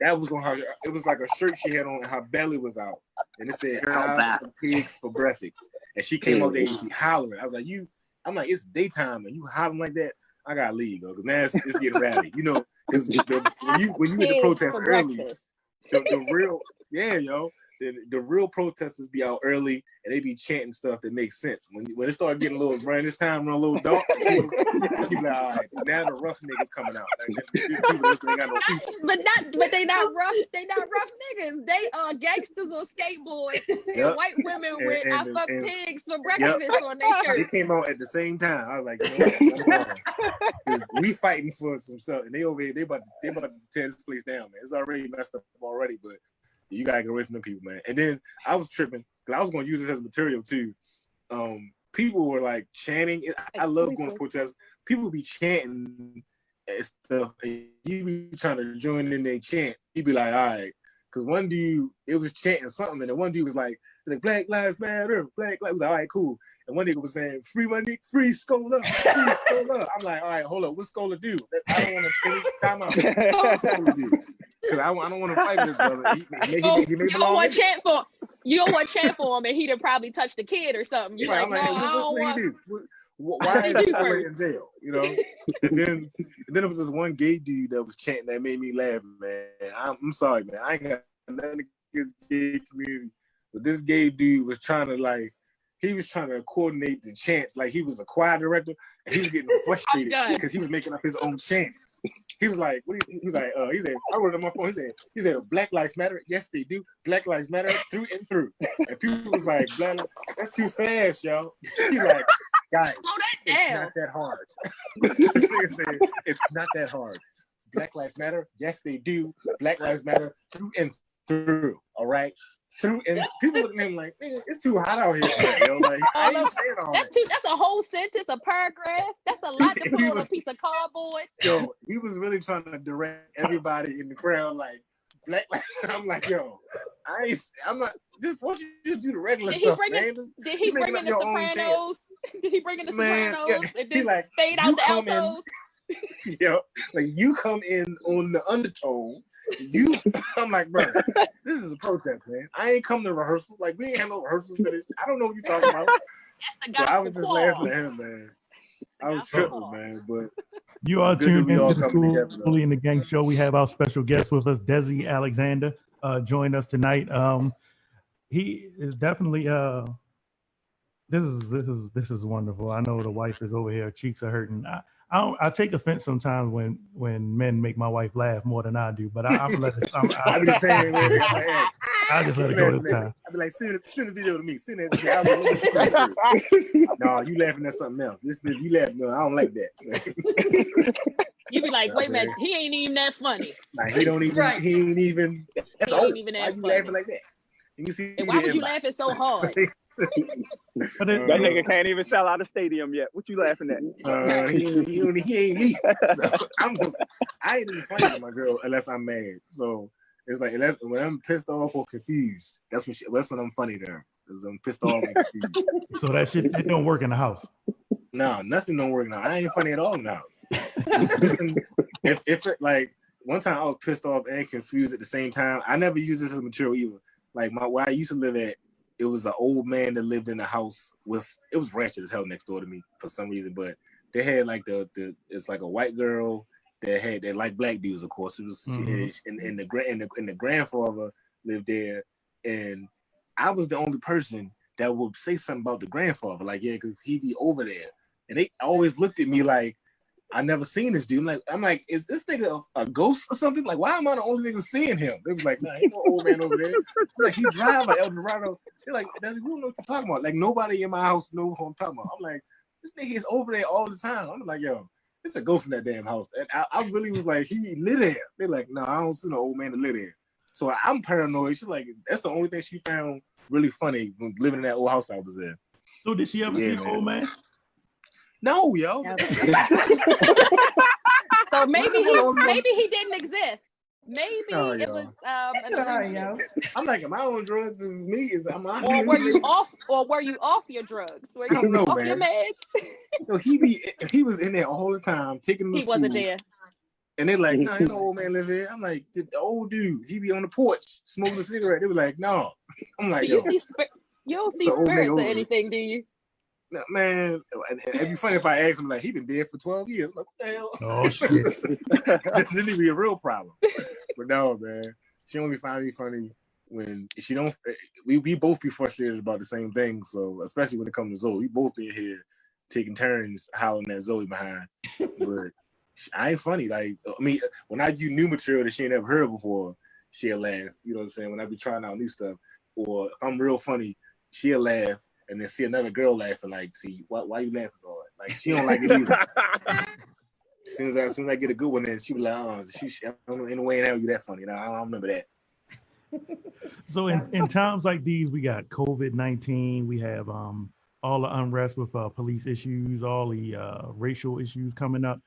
That was on her. It was like a shirt she had on, and her belly was out, and it said, I fuck pigs for breakfast. And she came up there and she hollering. I was like, I'm like, it's daytime and you hollering like that. I gotta leave, though, because now it's getting rowdy. Because when you get the protest early, the real the real protesters be out early and they be chanting stuff that makes sense. When it started getting a little around this time, run a little dark, you like, all right, now the rough niggas coming out. Like, these people just ain't got no future. But they not rough. They not rough niggas. They are gangsters on skateboards and white women with I fuck pigs for breakfast on their shirt. They came out at the same time. I was like, we fighting for some stuff, and they over here, they about to tear this place down, man. It's already messed up already, but you gotta get away from them people, man. And then I was tripping because I was gonna use this as material too. People were like chanting. I love going to protests. People be chanting and stuff, and you be trying to join in their chant. You be like, all right, because one dude, it was chanting something, and one dude was like Black Lives Matter, Black Lives. I was like, all right, cool. And one nigga was saying, free money, free Scola, free Scola. I'm like, all right, hold up, what's Scola do? I don't want to finish time out. What's Scola do? Because I don't want to fight with this brother. He you don't want to chant for him, and he'd have probably touched a kid or something. You're like, no, I don't want. Why is he in jail? And then there was this one gay dude that was chanting that made me laugh, man. I'm sorry, man. I ain't got nothing against the gay community, but this gay dude was trying to coordinate the chants like he was a choir director, and he was getting frustrated because he was making up his own chants. He was like, he said, I wrote it on my phone. He said, Black Lives Matter. Yes, they do. Black Lives Matter through and through. And people was like, that's too fast, yo. He's like, guys, it's not that hard. It's not that hard. Black Lives Matter. Yes, they do. Black Lives Matter through and through. All right. through, and people looking at him like, "Man, it's too hot out here." Today, yo, like, I ain't saying all that. That's a whole sentence, a paragraph. That's a lot to put on a piece of cardboard. Yo, he was really trying to direct everybody in the crowd, like, black. I'm like, yo, I'm not. Just why don't you just do the regular stuff, man? Did he bring in the Sopranos? Did he bring in the Sopranos? Yeah, And then like, stayed out the altos? Yeah, like you come in on the undertone. I'm like, bro, this is a protest, man. I ain't come to rehearsal. Like, we ain't have no rehearsals for this. I don't know what you're talking about. But I was just laughing at him, man. I was tripping, man. But you are tuned into the Bully and the Gang show. We have our special guest with us, Desi Alexander, join us tonight. He is definitely this is wonderful. I know the wife is over here, her cheeks are hurting. I take offense sometimes when men make my wife laugh more than I do, but I'm let it. I'm just saying, man. I just let it go this time. I'd be like, send the video to me. Send that to me. No, you laughing at something else. You laughing. No, I don't like that. You be like, wait a minute, he ain't even that funny. Like, he don't even. Right. He ain't even. That's old. Why you laughing like that? And why was you laughing so hard? That nigga can't even sell out a stadium yet. What you laughing at? He ain't me. So I ain't even funny with my girl unless I'm mad. So it's like when I'm pissed off or confused, that's when I'm funny there. Because I'm pissed off and confused. So that shit, it don't work in the house. No, nothing don't work now. I ain't funny at all in the house. if it, like, one time I was pissed off and confused at the same time. I never used this as material either. Like where I used to live at, it was an old man that lived in the house it was ratchet as hell next door to me for some reason, but they had like it's like a white girl they like black dudes, of course. It was and the grandfather lived there, and I was the only person that would say something about the grandfather, like, yeah, because he be over there, and they always looked at me like I never seen this dude. I'm like, is this nigga a ghost or something? Like, why am I the only nigga seeing him? They was like, nah, ain't no old man over there. Like, he drive an Eldorado. They're like, who know what you're talking about? Like, nobody in my house knows who I'm talking about. I'm like, this nigga is over there all the time. I'm like, yo, it's a ghost in that damn house. And I really was like, he live there. They're like, no, I don't see no old man to live there. So I'm paranoid. She's like, that's the only thing she found really funny when living in that old house I was in. So did she ever see an old man? No, yo. So maybe he didn't exist. Maybe it was yo. I'm like, am I on drugs? This is me. Or were you off your drugs? Were you off your meds? No, he was in there all the time taking them to school. He wasn't there. And they're like, no, ain't no old man live here. I'm like, the old dude, he be on the porch smoking a cigarette. They were like, no. I'm like, you don't see spirits or anything, do you? No, man, it'd be funny if I asked him, like, he been dead for 12 years. I'm like, what the hell? Oh, shit. Then it'd be a real problem. But no, man, she only find me funny when she don't, we both be frustrated about the same thing. So, especially when it comes to Zoe, we both be here taking turns howling at Zoe behind. But I ain't funny. Like, I mean, when I do new material that she ain't never heard before, she'll laugh. You know what I'm saying? When I be trying out new stuff. Or if I'm real funny, she'll laugh. And then see another girl laughing, like, see, why you laughing so hard? Like, she don't like it either. As soon as I get a good one, then she be like, oh, I don't know, in a way in hell you that funny. I don't remember that. So in times like these, we got COVID-19, we have all the unrest with police issues, all the racial issues coming up.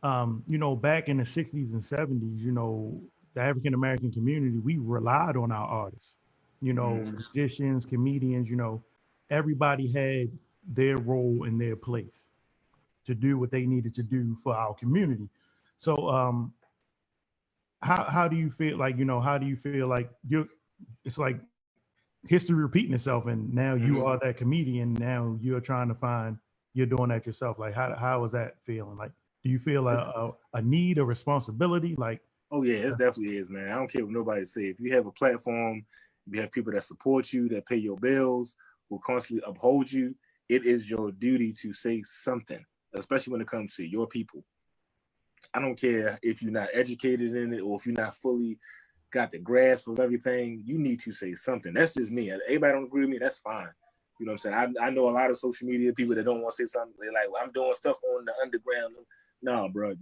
You know, back in the 60s and 70s, you know, the African-American community, we relied on our artists, you know, musicians, comedians, you know, everybody had their role and their place to do what they needed to do for our community. So how do you feel like, you know, how do you feel like it's like history repeating itself, and now you are that comedian, now you're trying to you're doing that yourself. Like, how is that feeling? Like, do you feel a need, a responsibility? Like, oh yeah, it definitely is, man. I don't care what nobody say. If you have a platform, you have people that support you, that pay your bills, will constantly uphold you, it is your duty to say something, especially when it comes to your people. I don't care if you're not educated in it or if you're not fully got the grasp of everything, you need to say something. That's just me. Everybody don't agree with me, that's fine. You know what I'm saying? I know a lot of social media people that don't want to say something. They're like, well, I'm doing stuff on the underground. No, bro,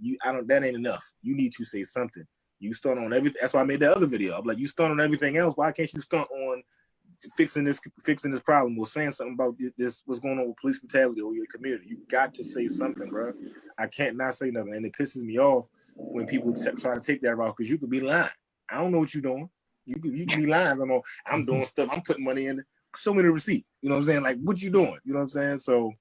that ain't enough. You need to say something. You stunt on everything. That's why I made that other video. I'm like, you stunt on everything else. Why can't you stunt on fixing this problem or saying something about this, what's going on with police brutality or your community? You got to say something, bro. I can't not say nothing. And it pisses me off when people try to take that route, because you could be lying. I don't know what you're doing. You can be lying. I don't know. I'm doing stuff. I'm putting money in. Show me the receipt. You know what I'm saying? Like, what you doing? You know what I'm saying? So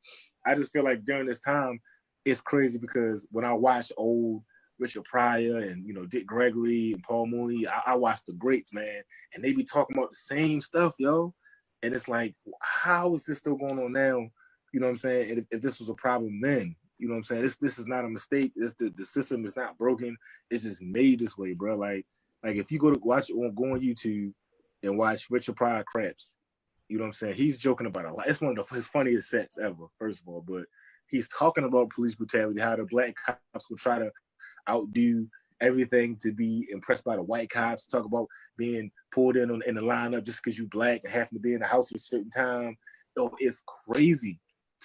I just feel like during this time, it's crazy because when I watch old Richard Pryor and, you know, Dick Gregory and Paul Mooney, I watch the greats, man, and they be talking about the same stuff, yo. And it's like, how is this still going on now? You know what I'm saying? And if this was a problem then, you know what I'm saying? This is not a mistake. The system is not broken. It's just made this way, bro. Like if you go on YouTube and watch Richard Pryor Craps, you know what I'm saying? He's joking about a lot. It's one of his funniest sets ever, first of all. But he's talking about police brutality, how the black cops will try to outdo everything to be impressed by the white cops, talk about being pulled in the lineup just because you black and having to be in the house at a certain time. Yo, it's crazy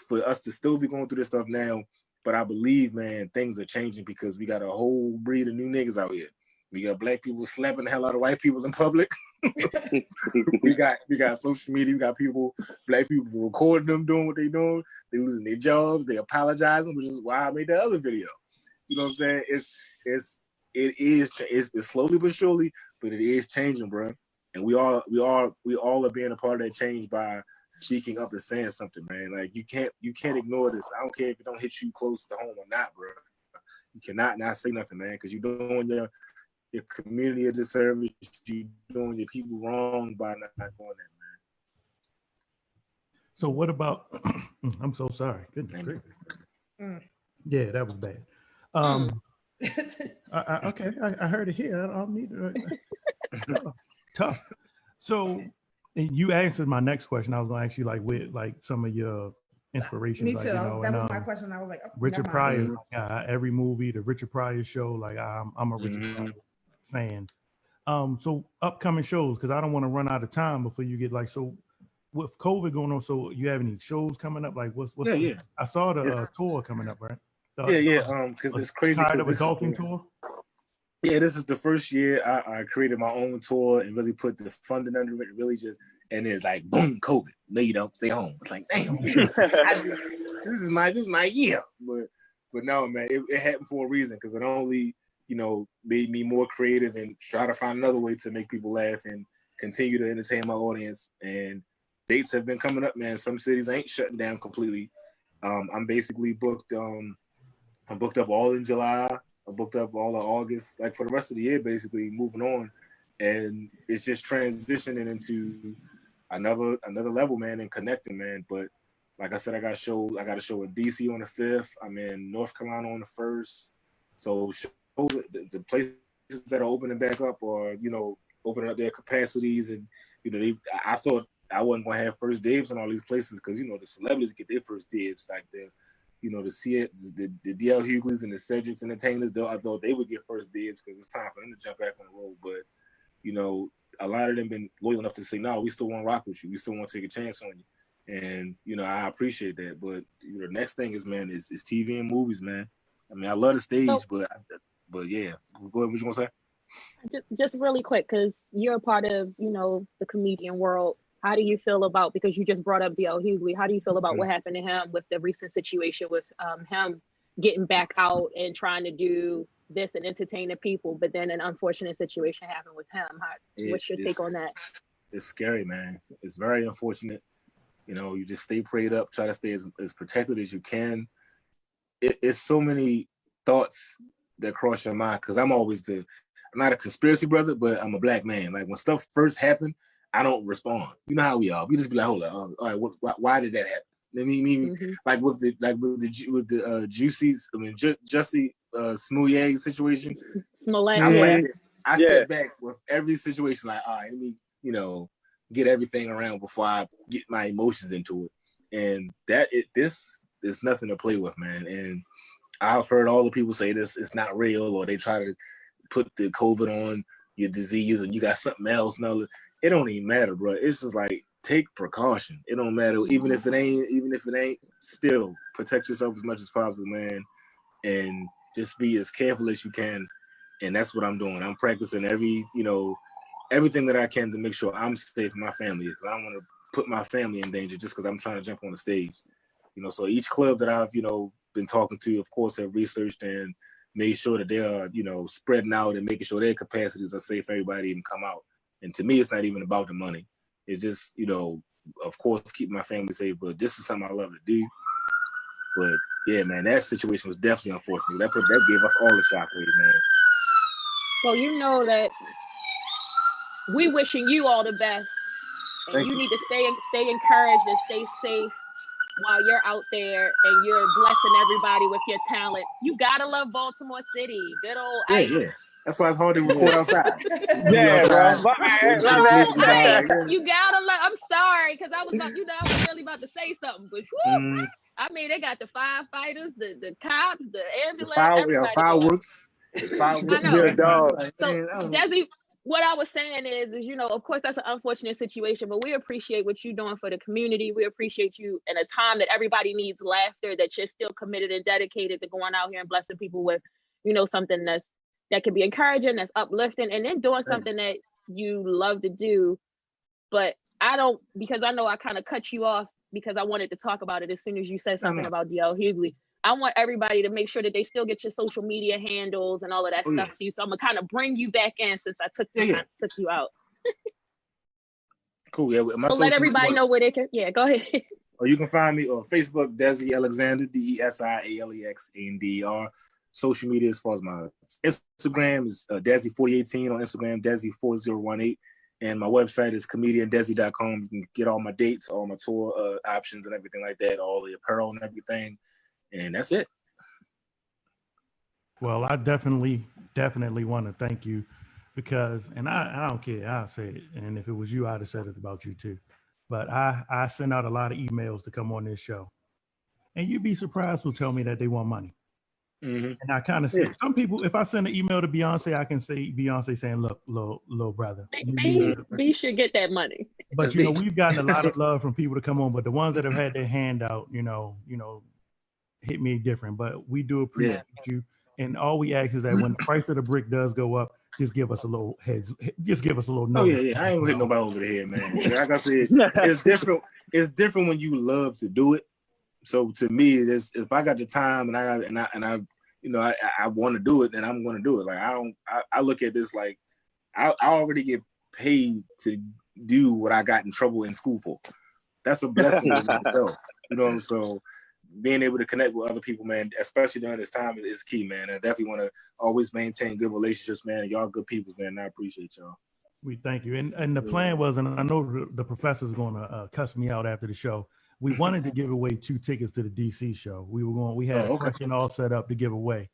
for us to still be going through this stuff now. But I believe, man, things are changing because we got a whole breed of new niggas out here. We got black people slapping the hell out of white people in public. we got social media. We got black people recording them doing what they doing. They losing their jobs. They apologizing, which is why I made that other video. You know what I'm saying? It is slowly but surely, but it is changing, bro. And we all are being a part of that change by speaking up and saying something, man. Like you can't ignore this. I don't care if it don't hit you close to home or not, bro. You cannot not say nothing, man, because you're doing your community a disservice. You're doing your people wrong by not doing that, man. So what about? I'm so sorry. Goodness gracious. Yeah, that was bad. I heard it here. I don't need it. Tough. So you answered my next question. I was going to ask you like some of your inspirations. Me too. Like, you know, that was my question. I was like, Richard Pryor. Every movie, the Richard Pryor show. Like I'm a Richard Pryor fan. So upcoming shows, because I don't want to run out of time before you get so. With COVID going on, so you have any shows coming up? Like what's I saw the tour coming up, right? Because it's crazy. Tired of a golfing tour? Yeah, this is the first year I created my own tour and really put the funding under it. Really just, and it's like, boom, COVID. No, you don't stay home. It's like, damn, this is my year. But no, man, it happened for a reason, because it only, you know, made me more creative and try to find another way to make people laugh and continue to entertain my audience. And dates have been coming up, man. Some cities ain't shutting down completely. I'm basically booked. I'm booked up all in July. I booked up all of August, like for the rest of the year, basically moving on. And it's just transitioning into another level, man, and connecting, man. But like I said, I got a show in DC on the 5th. I'm in North Carolina on the 1st. So shows, the places that are opening back up are, you know, opening up their capacities. And, you know, I thought I wasn't going to have first dibs in all these places because, you know, the celebrities get their first dibs, like the D.L. Hughley's and the Cedric's Entertainers. I thought they would get first dibs because it's time for them to jump back on the road. But, you know, a lot of them been loyal enough to say, no, we still want to rock with you. We still want to take a chance on you. And, you know, I appreciate that. But you know, the next thing is, man, is TV and movies, man. I mean, I love the stage, but yeah. Go ahead, what you want to say? Just really quick, because you're a part of, you know, the comedian world. How do you feel about, because you just brought up D.L. Hughley, how do you feel about what happened to him with the recent situation with him getting back out and trying to do this and entertain the people, but then an unfortunate situation happened with him? What's your take on that? It's scary, man. It's very unfortunate. You know, you just stay prayed up, try to stay as protected as you can. It's so many thoughts that cross your mind, because I'm not a conspiracy brother, but I'm a black man. Like when stuff first happened, I don't respond. You know how we are. We just be like, hold on, all right, why did that happen? I mean, like with the Juicy's, I mean, Jussie Smollett situation. I step back with every situation, like, all right, let me, you know, get everything around before I get my emotions into it. And this is nothing to play with, man. And I've heard all the people say this, it's not real, or they try to put the COVID on your disease and you got something else. No, it don't even matter, bro. It's just like, take precaution. It don't matter, even if it ain't, still protect yourself as much as possible, man. And just be as careful as you can And that's what I'm doing. I'm practicing everything that I can to make sure I'm safe for my family. Because I don't want to put my family in danger just because I'm trying to jump on the stage. So each club that I've, been talking to, of course, have researched and made sure that they are, spreading out and making sure their capacities are safe for everybody to even come out. And to me, it's not even about the money. It's just, of course, keeping my family safe. But this is something I love to do. But yeah, man, that situation was definitely unfortunate. That gave us all a shockwave, man. Well, you know that we wishing you all the best, and Thank you you. need to stay encouraged and stay safe while you're out there and you're blessing everybody with your talent. You gotta love Baltimore City. Good old Ike. Yeah. That's why it's hard to record outside. Yeah, bro. My bad. You gotta love. I'm sorry, because I was really about to say something, but whew, I mean, they got the firefighters, the cops, the ambulance, everybody. Fireworks. I know. Yeah, dog. So, Desi, what I was saying is, of course, that's an unfortunate situation, but we appreciate what you're doing for the community. We appreciate you in a time that everybody needs laughter, that you're still committed and dedicated to going out here and blessing people with, something that can be encouraging, that's uplifting, and then doing something that you love to do. But because I know I kind of cut you off because I wanted to talk about it as soon as you said something about DL Hughley. I want everybody to make sure that they still get your social media handles and all of that stuff to you. So I'm gonna kind of bring you back in since I took you out. Cool. Yeah. So let everybody know where they can. Yeah, go ahead. Or you can find me on Facebook, Desi Alexander, DesiAlexander. Social media, as far as my Instagram is Desi4018 on Instagram, Desi4018. And my website is comediandesi.com. You can get all my dates, all my tour options and everything like that, all the apparel and everything. And that's it. Well, I definitely want to thank you because, and I don't care, I'll say it. And if it was you, I'd have said it about you too. But I send out a lot of emails to come on this show. And you'd be surprised who tell me that they want money. Mm-hmm. And I kind of say, some people, if I send an email to Beyonce, I can say Beyonce saying, look, little brother. B should get that money. But, we've gotten a lot of love from people to come on. But the ones that have had their hand out, hit me different. But we do appreciate you. And all we ask is that when the price of the brick does go up, just give us a little note. Oh, yeah. I ain't gonna hit nobody over the head, man. Like I said, it's different. It's different when you love to do it. So to me, if I got the time and I want to do it, then I'm going to do it. Like I look at this like I already get paid to do what I got in trouble in school for. That's a blessing in itself, So being able to connect with other people, man, especially during this time, is key, man. I definitely want to always maintain good relationships, man. Y'all good people, man. And I appreciate y'all. We thank you. And the plan was, and I know the professor's going to cuss me out after the show. We wanted to give away 2 tickets to the DC show. We had a question all set up to give away.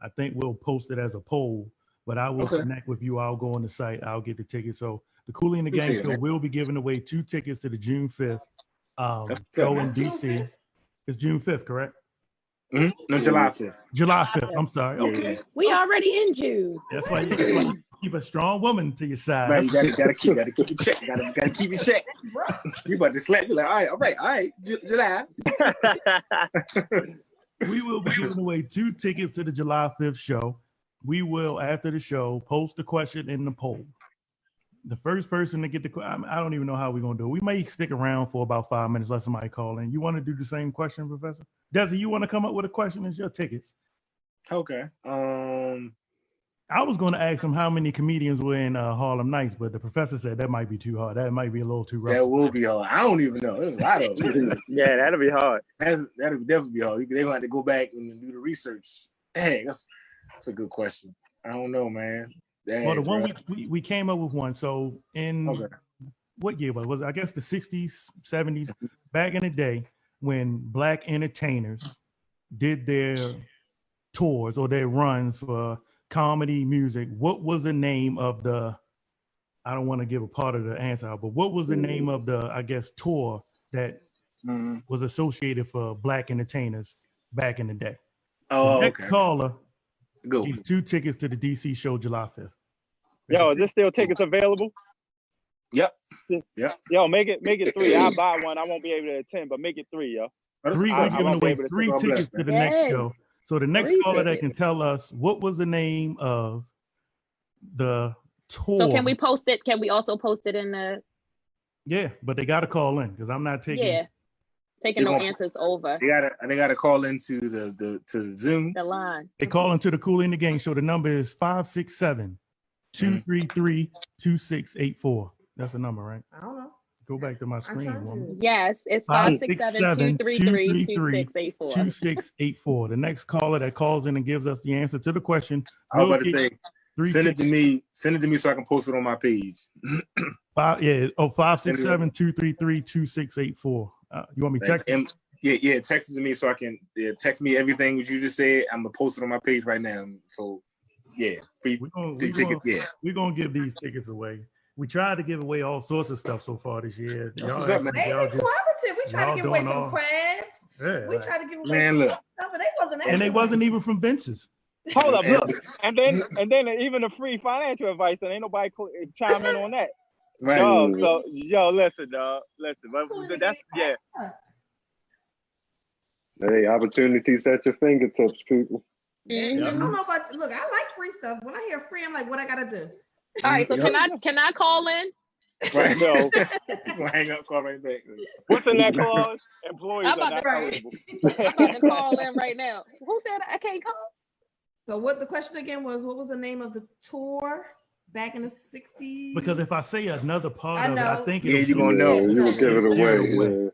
I think we'll post it as a poll, but I will connect with you. I'll go on the site. I'll get the tickets. So the Cooley and the Gang show will be giving away 2 tickets to the June 5th show in DC. It's June 5th, correct? Mm-hmm. No, July 5th. July 5th. I'm sorry. Okay. We already in June. That's why you keep a strong woman to your side. Right, you gotta keep it check. Gotta keep it check. You about to slap me like, all right, July. We will be giving away 2 tickets to the July 5th show. We will, after the show, post the question in the poll. The first person to get the question, I don't even know how we're going to do it. We may stick around for about 5 minutes, let somebody call in. You want to do the same question, Professor? Desi, you want to come up with a question? It's your tickets. Okay. I was going to ask him how many comedians were in Harlem Nights, but the professor said that might be too hard. That might be a little too rough. That will be hard. I don't even know. There's a lot of them. Yeah, that'll be hard. That'll definitely be hard. They're going to have to go back and do the research. Dang, that's a good question. I don't know, man. Dang, well, the one we came up with one. So in what year was it? I guess the 60s, 70s, back in the day when Black entertainers did their tours or their runs for comedy music, what was the name of the, I don't want to give a part of the answer out, but what was the name of the, I guess, tour that was associated for Black entertainers back in the day? Oh, the next caller gives 2 tickets to the DC show July 5th. Yo, is there still tickets available? Yep. Yo, make it 3. I'll buy one. I won't be able to attend, but make it 3, yo. 3, we're giving away 3 tickets to the next show. So the next caller that can tell us what was the name of the tour. So can we post it? Can we also post it in the? Yeah, but they got to call in because I'm not taking. Taking no answers over. They gotta call into the Zoom. The line. They call into the Cool in the Game show. The number is 567-233-2684. That's the number, right? I don't know. Go back to my screen, woman. Yes, it's 567-233-2684. The next caller that calls in and gives us the answer to the question. I was about to say, send it to me so I can post it on my page. 567-233-2684. You want me to text? Yeah, text it to me so I can text me everything that you just said. I'm gonna post it on my page right now. So yeah, free ticket. We're gonna give these tickets away. We tried to give away all sorts of stuff so far this year. They be cooperative. We tried to give away some crabs. Yeah, we tried to give away some stuff, but they wasn't. And they wasn't even from benches. Hold up, look, and then even the free financial advice, and ain't nobody chime in on that. Right. Listen, dog. Listen, but that's Hey, opportunities at your fingertips, people. I don't know about. Look, I like free stuff. When I hear free, I'm like, what I gotta do? All right, so can I call in? Right. No. Hang up, call right back. What's in that clause? Employees I'm about to call in right now. Who said I can't call? So what the question again was? What was the name of the tour back in the 60s? Because if I say another part of it, I think you're gonna know. You will give it away.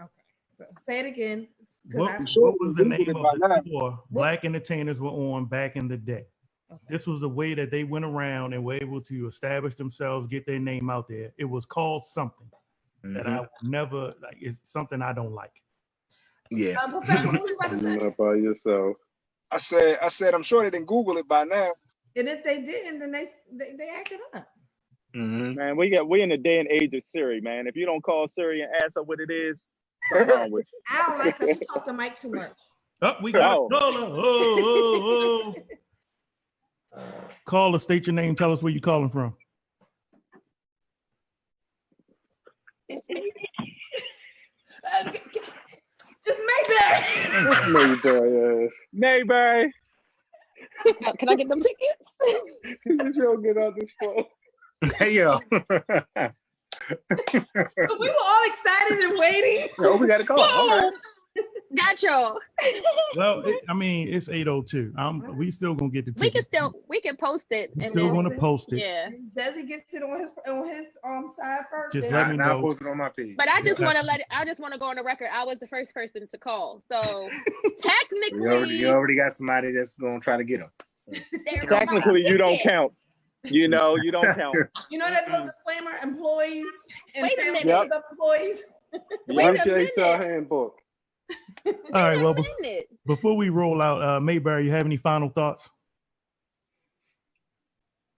Okay, so say it again. What was the name of the tour Black entertainers were on back in the day? Okay. This was the way that they went around and were able to establish themselves, get their name out there. It was called something that I never like. It's something I don't like. Yeah. Professor, what you about to say? Not by yourself. I said, I'm sure they didn't Google it by now. And if they didn't, then they acted up. Man, we in the day and age of Siri, man. If you don't call Siri and ask her what it is, what's wrong with you? I don't like because you talk to Mike too much. Oh, we got a caller. Caller, state your name. Tell us where you're calling from. It's Mayberry. Mayberry. Can I get them tickets? You don't get out this phone. Hey yo. We were all excited and waiting. Oh, we got a call. All right. Got y'all. Well, it's 8:02. We still gonna get the ticket. We can post it. We're still gonna post it. Yeah. Desi gets it on his side first. Just let me know. I'll post it on my page. But I just want to I just want to go on the record. I was the first person to call, so technically, you already got somebody that's gonna try to get them. So. Technically, you don't count. You know, you don't count. You know that little disclaimer: employees and Wait a families minute. of employees. Wait a minute. handbook. All right. Well, before we roll out, Mayberry, you have any final thoughts?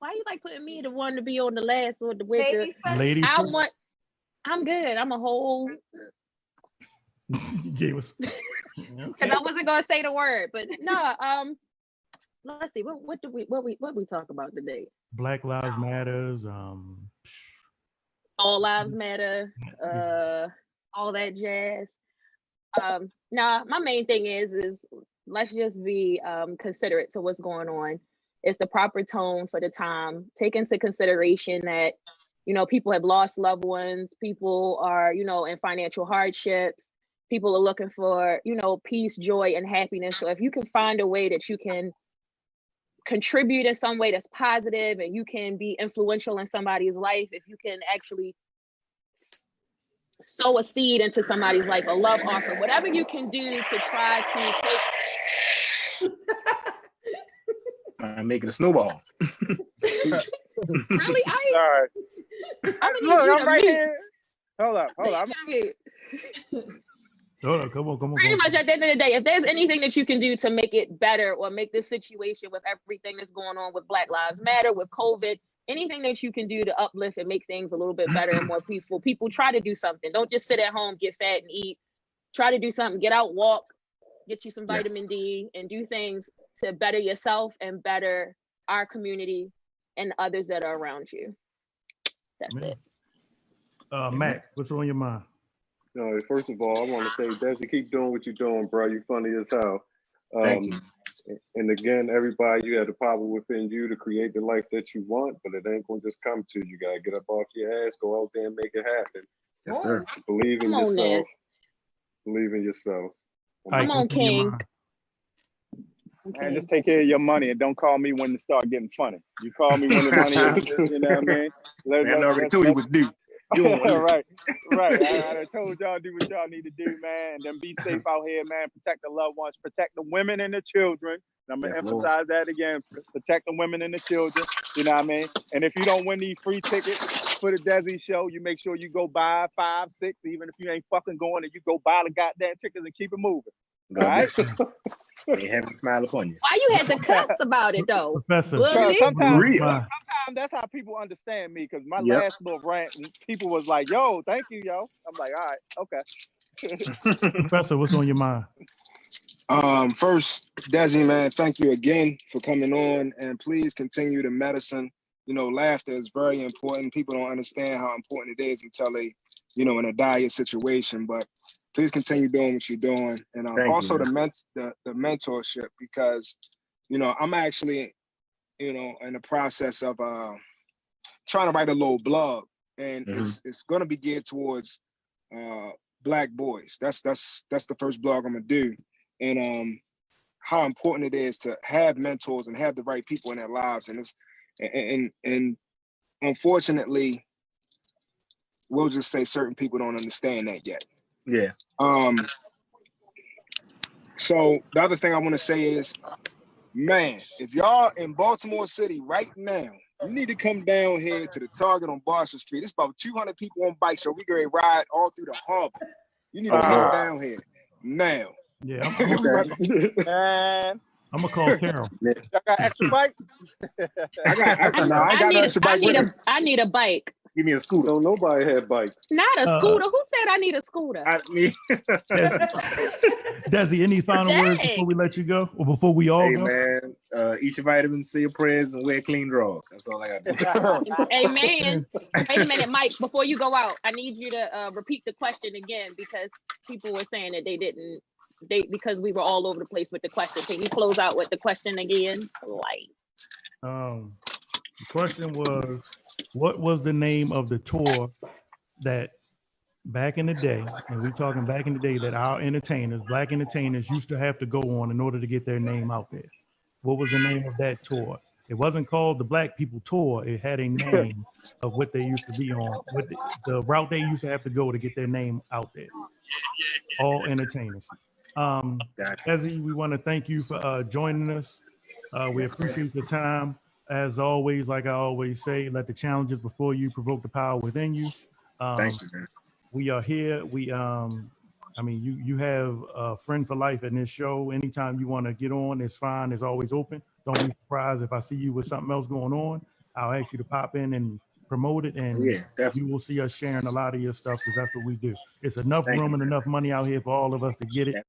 Why you like putting me the one to be on the last or the with Ladies the ladies? I'm good. I'm a whole. You gave us. Because I wasn't gonna say the word, but no. Let's see. What we talk about today? Black Lives Matters. All lives matter. All that jazz. Now my main thing is let's just be considerate to what's going on. It's the proper tone for the time. Take into consideration that, people have lost loved ones. People are, in financial hardships. People are looking for, peace, joy, and happiness. So if you can find a way that you can contribute in some way that's positive and you can be influential in somebody's life, if you can actually sow a seed into somebody's life, a love offer, whatever you can do to try to take. I'm making a snowball. Really? Sorry. I'm right here. Hold up. Hold on, come on. Pretty much at the end of the day, if there's anything that you can do to make it better or make this situation with everything that's going on with Black Lives Matter, with COVID, anything that you can do to uplift and make things a little bit better and more peaceful, people try to do something. Don't just sit at home, get fat and eat. Try to do something, get out, walk, get you some vitamin D and do things to better yourself and better our community and others that are around you. That's it. Mac, what's on your mind? No, first of all, I want to say, Desi, keep doing what you're doing, bro. You're funny as hell. Thank you. And again, everybody, you have the power within you to create the life that you want, but it ain't gonna just come to you. You gotta get up off your ass, go out there and make it happen. Yes, sir. Believe in Come on, Ned. yourself. Believe in yourself. Come on, King. Man, just take care of your money and don't call me when it start getting funny. You call me when the money is, you know what I mean? Man, I already told you what to do. Right. I done told y'all do what y'all need to do, man. And then be safe out here, man. Protect the loved ones, protect the women and the children. And I'm gonna emphasize that again. Protect the women and the children. You know what I mean? And if you don't win these free tickets for the Desi show, you make sure you go buy 5, 6, even if you ain't fucking going, and you go buy the goddamn tickets and keep it moving. All right? They have a smile upon you. Why you had to cuss about it though? Professor. Sometimes that's how people understand me, because my last little rant, people was like, yo, thank you, yo. I'm like, all right, okay. Professor, what's on your mind? First, Desi, man, thank you again for coming on, and please continue the medicine. You know, laughter is very important. People don't understand how important it is until they, you know, in a dire situation, but please continue doing what you're doing. And also the mentorship, because, you know, I'm actually, you know, in the process of trying to write a little blog, and it's going to be geared towards Black boys. That's the first blog I'm gonna do, and how important it is to have mentors and have the right people in their lives. And it's and unfortunately, we'll just say certain people don't understand that yet. Yeah. So the other thing I want to say is, man, if y'all in Baltimore City right now, you need to come down here to the Target on Boston Street. It's about 200 people on bikes, so we can ride all through the harbor. You need to come down here now. Yeah, I'm gonna call Carol. Y'all got extra bike? I need a bike. Give me a scooter. No, nobody had bikes. Not a scooter. Who said I need a scooter? Desi, any final words before we let you go, or before we all go? Man, eat your vitamins, say your prayers, and wear clean drawers. That's all I got to do. Amen. Wait a minute, Mike. Before you go out, I need you to repeat the question again, because people were saying that because we were all over the place with the question. Can you close out with the question again? The question was, what was the name of the tour that back in the day, and we're talking back in the day, that our entertainers, Black entertainers, used to have to go on in order to get their name out there? What was the name of that tour? It wasn't called the Black People Tour. It had a name of what they used to be on, what the route they used to have to go to get their name out there. All entertainers. Desi, we want to thank you for joining us. We appreciate your time. As always, like I always say, let the challenges before you provoke the power within you. Thank you, man. We are here. You have a friend for life in this show. Anytime you want to get on, it's fine. It's always open. Don't be surprised if I see you with something else going on. I'll ask you to pop in and promote it, and you will see us sharing a lot of your stuff, because that's what we do. It's enough room and enough money out here for all of us to get it.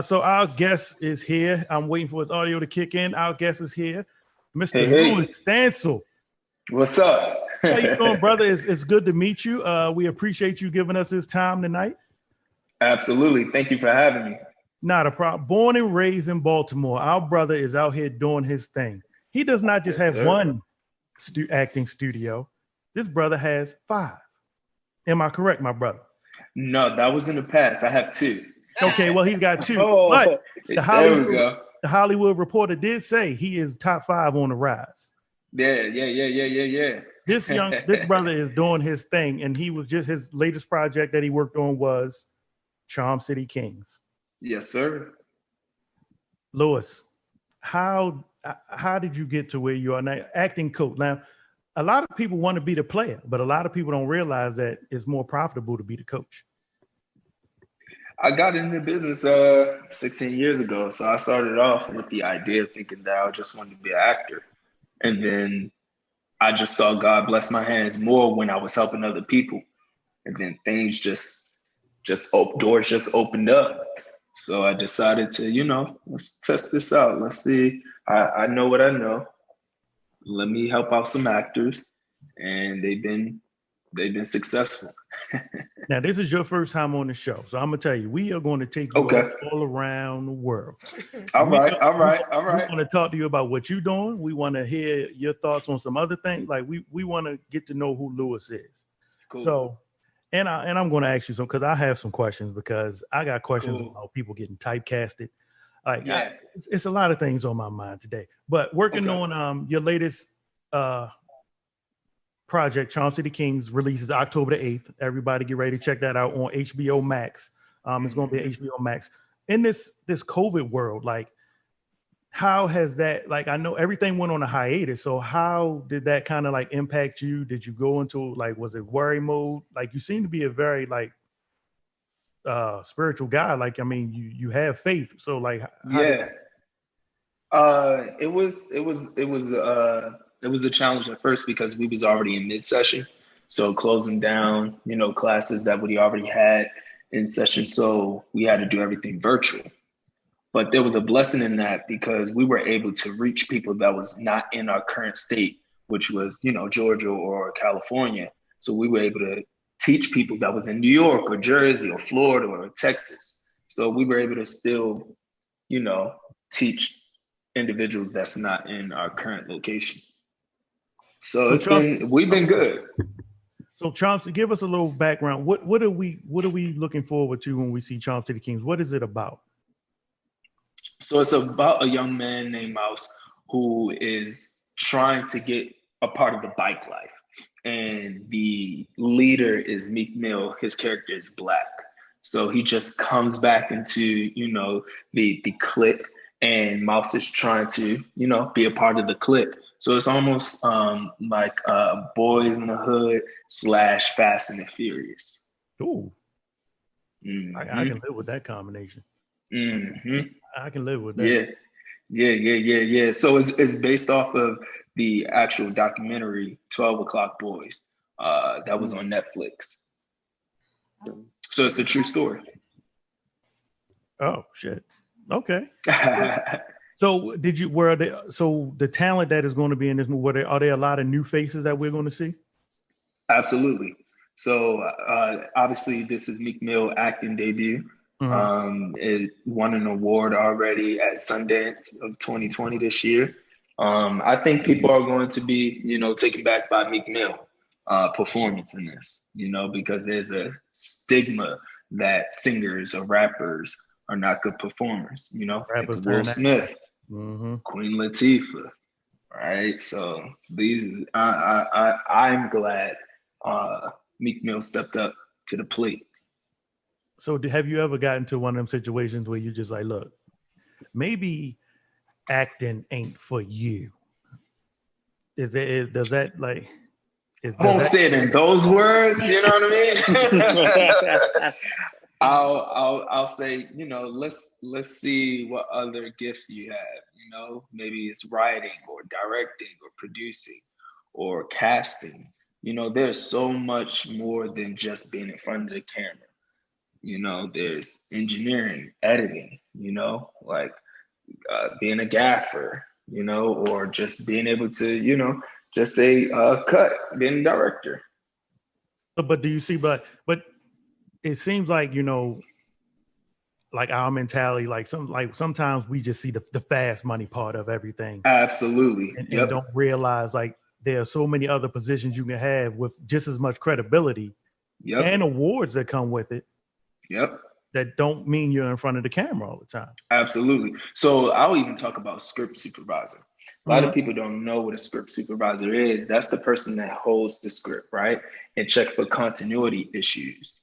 So our guest is here. I'm waiting for his audio to kick in. Our guest is here, Mr. Louis Stansel. What's up? How you doing, brother? It's good to meet you. We appreciate you giving us this time tonight. Absolutely. Thank you for having me. Not a problem. Born and raised in Baltimore, our brother is out here doing his thing. He does not just have one acting studio. This brother has 5. Am I correct, my brother? No, that was in the past. I have 2. Okay, well, he's got 2. But the Hollywood Reporter did say he is top 5 on the rise. Yeah. This brother is doing his thing, and he was just, his latest project that he worked on was Charm City Kings. Yes, sir. Louis, how did you get to where you are now? Acting coach. Now, a lot of people want to be the player, but a lot of people don't realize that it's more profitable to be the coach. I got into business 16 years ago. So I started off with the idea of thinking that I just wanted to be an actor. And then I just saw God bless my hands more when I was helping other people. And then things doors just opened up. So I decided to, let's test this out. Let's see. I know what I know. Let me help out some actors. And they've been successful. Now, this is your first time on the show, so I'm gonna tell you, we are going to take you all around the world. All right. We want to talk to you about what you're doing. We want to hear your thoughts on some other things. Like we want to get to know who Lewis is. Cool. So, and I'm going to ask you some because I have some questions because I got questions about people getting typecasted. Like, it's a lot of things on my mind today. But working on your latest project, Charm City Kings, releases October the 8th. Everybody get ready to check that out on HBO Max. It's going to be HBO Max. In this COVID world, like, how has that, like, I know everything went on a hiatus, so how did that kind of like impact you? Did you go into, like, was it worry mode? Like, you seem to be a very like spiritual guy. Like, I mean, you have faith, so like, it was a challenge at first because we was already in mid-session, so closing down, classes that we already had in session, so we had to do everything virtual. But there was a blessing in that because we were able to reach people that was not in our current state, which was, Georgia or California. So we were able to teach people that was in New York or Jersey or Florida or Texas. So we were able to still, teach individuals that's not in our current location. So we've been good. So Chomsky, give us a little background. What are we looking forward to when we see Charm City Kings? What is it about? So it's about a young man named Mouse who is trying to get a part of the bike life. And the leader is Meek Mill. His character is Black. So he just comes back into, the clique, and Mouse is trying to, be a part of the clique. So it's almost like Boys in the Hood / Fast and the Furious. Ooh. Mm-hmm. I can live with that combination. Mm-hmm. I can live with that. Yeah. So it's based off of the actual documentary 12 O'Clock Boys that was on Netflix. So it's a true story. Oh shit. Okay. So the talent that is going to be in this movie, are there a lot of new faces that we're going to see? Absolutely. So obviously this is Meek Mill acting debut. Mm-hmm. It won an award already at Sundance of 2020 this year. I think people are going to be, taken back by Meek Mill performance in this, because there's a stigma that singers or rappers are not good performers, Rappers Will Smith, mm-hmm. Queen Latifah, right? So I'm glad Meek Mill stepped up to the plate. So have you ever gotten to one of them situations where you just like, look, maybe acting ain't for you? I won't say it in those words, you know what I mean? I'll say, let's see what other gifts you have, maybe it's writing or directing or producing or casting. There's so much more than just being in front of the camera. There's engineering, editing, like being a gaffer, or just being able to, just say cut, being a director. But do you see, but it seems like, like our mentality, like sometimes we just see the fast money part of everything. Absolutely. And don't realize like there are so many other positions you can have with just as much credibility and awards that come with it. Yep. That don't mean you're in front of the camera all the time. Absolutely. So I'll even talk about script supervisor. A lot of people don't know what a script supervisor is. That's the person that holds the script, right? And check for continuity issues.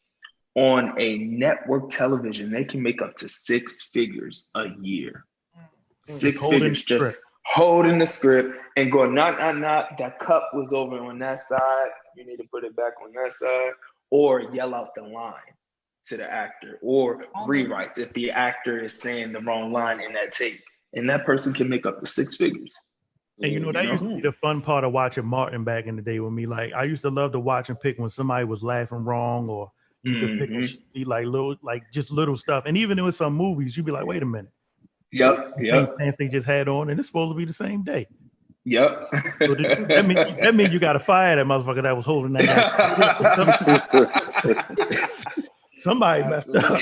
On a network television, they can make up to 6 figures a year. 6 figures just holding the script and go, not, that cup was over on that side. You need to put it back on that side. Or yell out the line to the actor, or rewrites if the actor is saying the wrong line in that tape, and that person can make up to 6 figures. And that used to be the fun part of watching Martin back in the day with me. Like I used to love to watch and pick when somebody was laughing wrong, or you could pick and see like little stuff. And even in some movies, you'd be like, wait a minute. Yep. Pants they just had on, and it's supposed to be the same day. Yep. So that mean you got to fire that motherfucker that was holding that guy. Somebody messed up.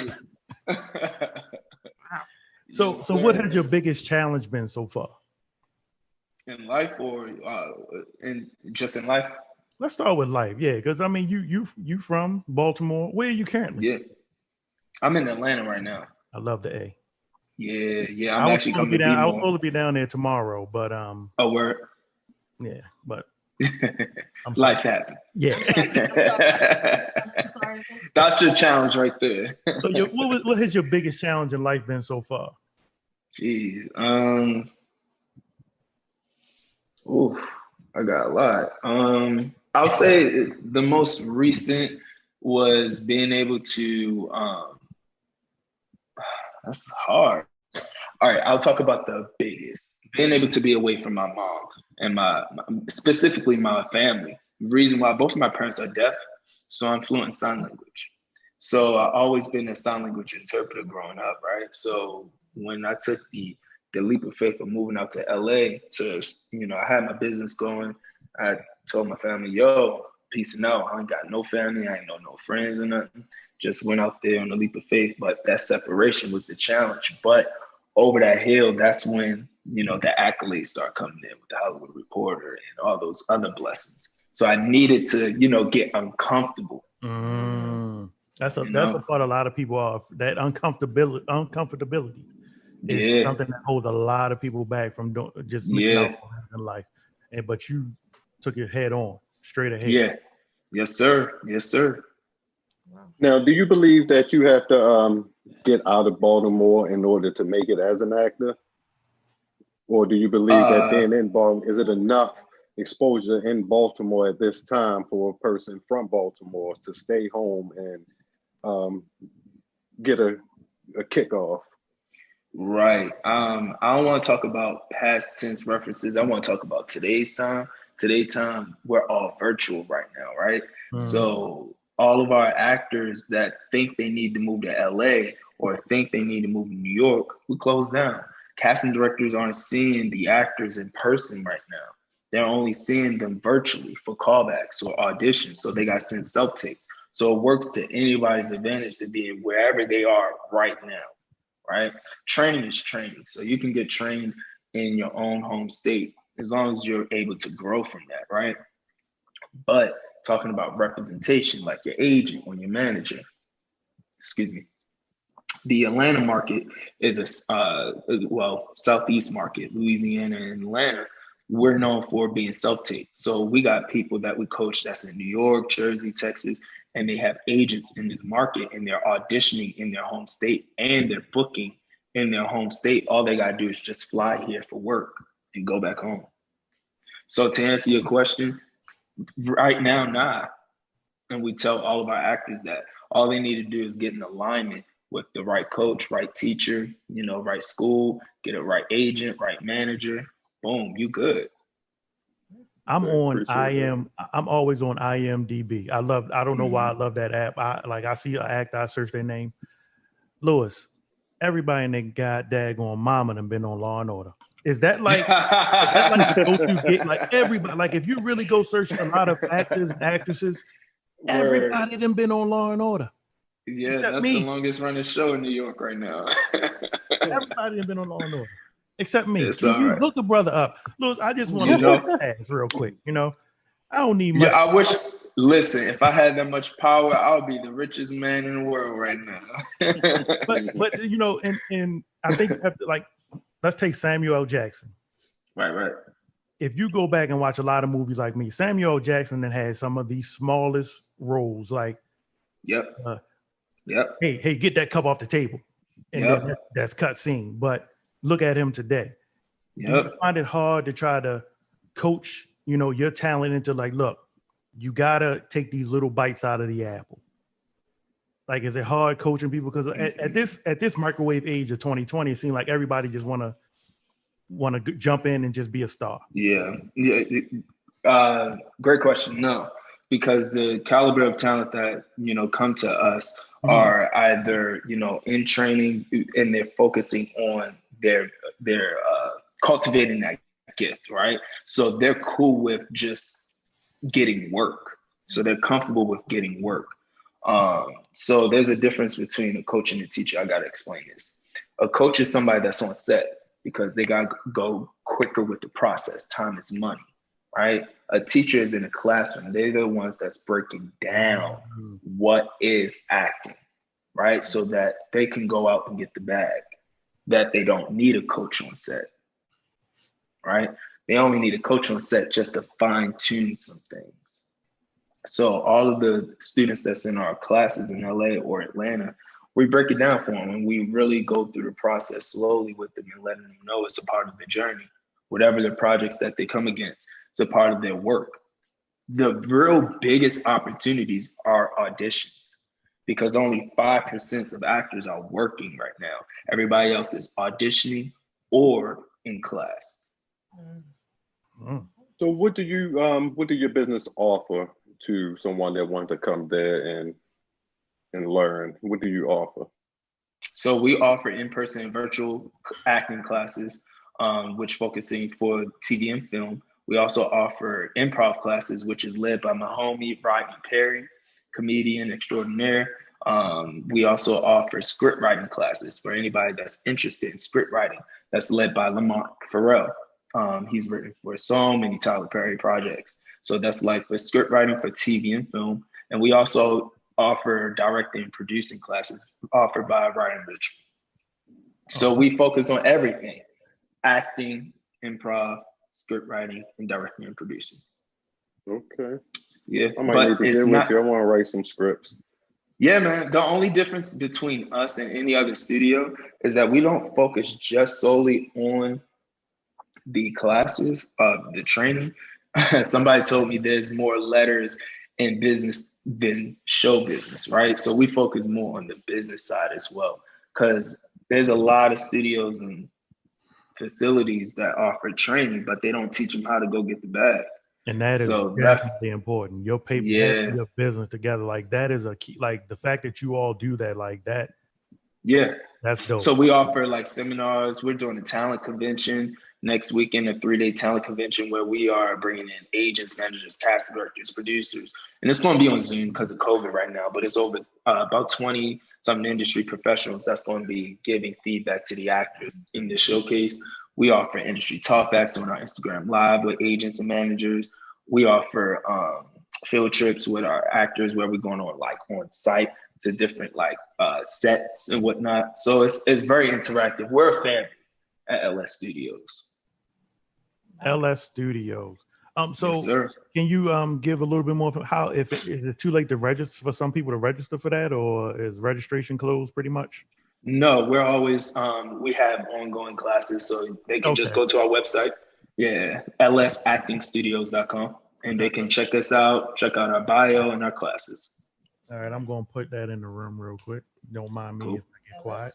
So what has your biggest challenge been so far? In life or just in life? Let's start with life, yeah. Because I mean, you from Baltimore. Where are you currently? Yeah, I'm in Atlanta right now. I love the A. Yeah. I'm actually coming to be I was more. supposed to be down there tomorrow, but Oh, word. Yeah, but life happened. Yeah. I'm sorry. That's your challenge right there. So what has your biggest challenge in life been so far? Jeez. I got a lot. I'll say the most recent was being able to that's hard. All right, I'll talk about the biggest. Being able to be away from my mom and my specifically my family. The reason why both of my parents are deaf, so I'm fluent in sign language. So I've always been a sign language interpreter growing up, right? So when I took the leap of faith of moving out to LA to, I had my business going. I told my family, yo, peace out. I ain't got no family. I ain't know no friends or nothing. Just went out there on the leap of faith. But that separation was the challenge. But over that hill, that's when, the accolades start coming in with the Hollywood Reporter and all those other blessings. So I needed to, get uncomfortable. That's a part a lot of people are. That uncomfortability is something that holds a lot of people back from just missing out on in life. But you took it head on, straight ahead. Yeah. Yes, sir. Yes, sir. Now, do you believe that you have to get out of Baltimore in order to make it as an actor? Or do you believe that being in Baltimore, is it enough exposure in Baltimore at this time for a person from Baltimore to stay home and get a kickoff? Right. I don't want to talk about past tense references. I want to talk about today's time. Today's time, we're all virtual right now, right? So all of our actors that think they need to move to LA or think they need to move to New York, we close down. Casting directors aren't seeing the actors in person right now. They're only seeing them virtually for callbacks or auditions. So they got sent self-tapes. So it works to anybody's advantage to be wherever they are right now. Right? Training is training. So you can get trained in your own home state as long as you're able to grow from that, right? But talking about representation, like your agent or your manager, the Atlanta market is Southeast market, Louisiana and Atlanta. We're known for being self-taped. So we got people that we coach that's in New York, Jersey, Texas, and they have agents in this market and they're auditioning in their home state and they're booking in their home state. All they got to do is just fly here for work and go back home. So to answer your question, right now, nah. And we tell all of our actors that all they need to do is get in alignment with the right coach, right teacher, right school, get a right agent, right manager. Boom, you good. I'm always on IMDb. I don't know why I love that app. I see an actor, I search their name. Lewis, everybody in their god daggone mama done been on Law and Order. Is that like the go-to get? Like everybody, like if you really go search a lot of actors and actresses, everybody done been on Law and Order. Yeah, that's the longest running show in New York right now. Everybody done been on Law and Order. Except me. It's Can you right. hook a brother up? Lewis, I just want to ask real quick. I don't need much. Yeah, listen, if I had that much power, I would be the richest man in the world right now. but and I think you have to, let's take Samuel L. Jackson. Right. If you go back and watch a lot of movies like me, Samuel L. Jackson then had some of these smallest roles, like hey, get that cup off the table. And then that's cut scene. But look at him today. Do you find it hard to try to coach, your talent into look, you gotta take these little bites out of the apple? Is it hard coaching people? Because at this microwave age of 2020, it seems like everybody just wanna jump in and just be a star. Yeah. Great question. No, because the caliber of talent that come to us are either in training and they're focusing on their cultivating that gift, right? So they're cool with just getting work. So they're comfortable with getting work. So there's a difference between a coach and a teacher. I got to explain this. A coach is somebody that's on set because they got to go quicker with the process. Time is money, right? A teacher is in a classroom. They're the ones that's breaking down what is acting, right? So that they can go out and get the bag, that they don't need a coach on set, right? They only need a coach on set just to fine tune some things. So all of the students that's in our classes in LA or Atlanta, we break it down for them and we really go through the process slowly with them and letting them know it's a part of the journey. Whatever the projects that they come against, it's a part of their work. The real biggest opportunities are auditions because only 5% of actors are working right now. Everybody else is auditioning or in class. So what do your business offer to someone that wants to come there and learn? What do you offer? So we offer in-person and virtual acting classes, which focusing for TV and film. We also offer improv classes, which is led by my homie, Rodney Perry, comedian extraordinaire. We also offer script writing classes for anybody that's interested in script writing. That's led by Lamont Farrell. He's written for so many Tyler Perry projects. So that's like for script writing for TV and film. And we also offer directing and producing classes offered by Ryan Richard. So we focus on everything: acting, improv, script writing, and directing and producing. Okay. Yeah, I might need to get with you. I want to write some scripts. Yeah, man. The only difference between us and any other studio is that we don't focus just solely on the classes of the training. Somebody told me there's more letters in business than show business, right? So we focus more on the business side as well, because there's a lot of studios and facilities that offer training, but they don't teach them how to go get the bag. And that is definitely important. Your paper, your business together, like that is a key. Like the fact that you all do that, like that. Yeah, that's dope. So we offer like seminars. We're doing a talent convention next weekend, a 3-day talent convention where we are bringing in agents, managers, cast directors, producers, and it's going to be on Zoom because of COVID right now. But it's over about 20 some industry professionals that's going to be giving feedback to the actors in the showcase. We offer industry talkbacks on our Instagram Live with agents and managers. We offer field trips with our actors where we're going on site to different sets and whatnot. So it's very interactive. We're a family at LS Studios. LS Studios. So yes, can you give a little bit more of how, if is it too late to register for some people to register for that, or is registration closed pretty much? No, we're always, we have ongoing classes, so they can just go to our website. Yeah, lsactingstudios.com, and they can check us out, check out our bio and our classes. All right, I'm going to put that in the room real quick. Don't mind me if I get quiet.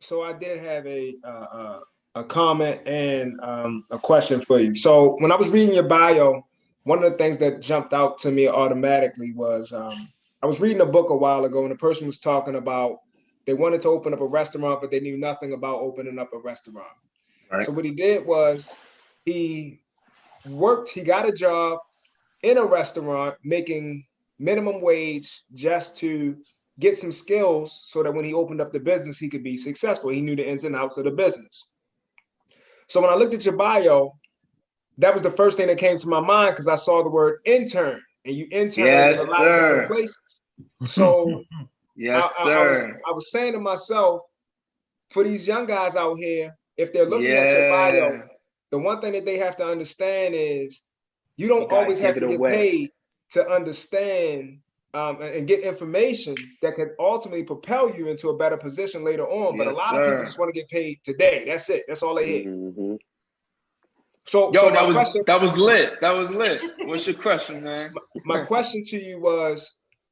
So I did have a comment and a question for you. So when I was reading your bio, one of the things that jumped out to me automatically was I was reading a book a while ago, and the person was talking about they wanted to open up a restaurant, but they knew nothing about opening up a restaurant. Right. So what he did was he got a job in a restaurant making minimum wage just to get some skills so that when he opened up the business, he could be successful. He knew the ins and outs of the business. So when I looked at your bio, that was the first thing that came to my mind because I saw the word intern, and you intern in a lot of different places. So I was saying to myself, for these young guys out here, if they're looking at your bio, the one thing that they have to understand is you don't always have to get paid to understand and get information that could ultimately propel you into a better position later on. But a lot of people just want to get paid today. That's it. That's all they hit. Mm-hmm. So that was lit. That was lit. What's your question, man? My question to you was,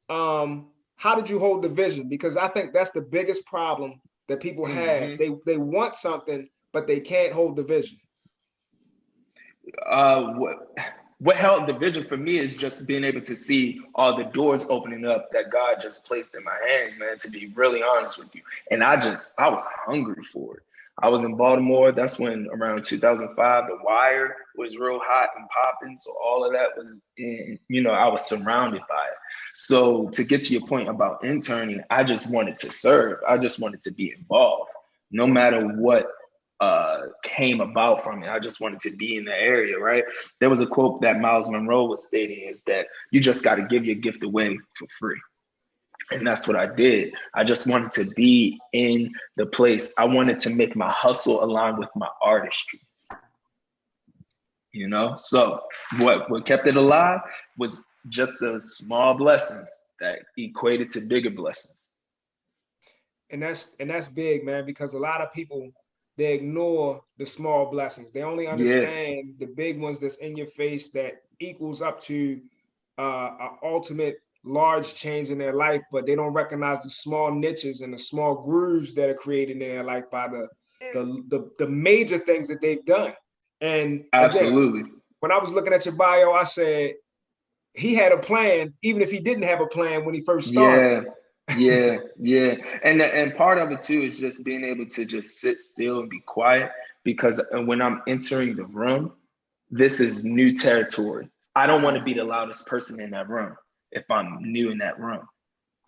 how did you hold the vision? Because I think that's the biggest problem that people have. They want something, but they can't hold the vision. What held the vision for me is just being able to see all the doors opening up that God just placed in my hands, man, to be really honest with you. And I was hungry for it. I was in Baltimore. That's when around 2005, The Wire was real hot and popping. So all of that was in, I was surrounded by it. So to get to your point about interning, I just wanted to serve. I just wanted to be involved, no matter what came about from it. I just wanted to be in the area, right? There was a quote that Miles Monroe was stating, is that you just got to give your gift away for free. And that's what I did. I just wanted to be in the place. I wanted to make my hustle align with my artistry. So what kept it alive was just the small blessings that equated to bigger blessings. And that's big, man, because a lot of people, they ignore the small blessings. They only understand the big ones that's in your face that equals up to an ultimate large change in their life, but they don't recognize the small niches and the small grooves that are created in their life by the major things that they've done. And absolutely, again, when I was looking at your bio, I said he had a plan, even if he didn't have a plan when he first started. Yeah. And part of it too is just being able to just sit still and be quiet, because when I'm entering the room, this is new territory. I don't want to be the loudest person in that room. If I'm new in that room,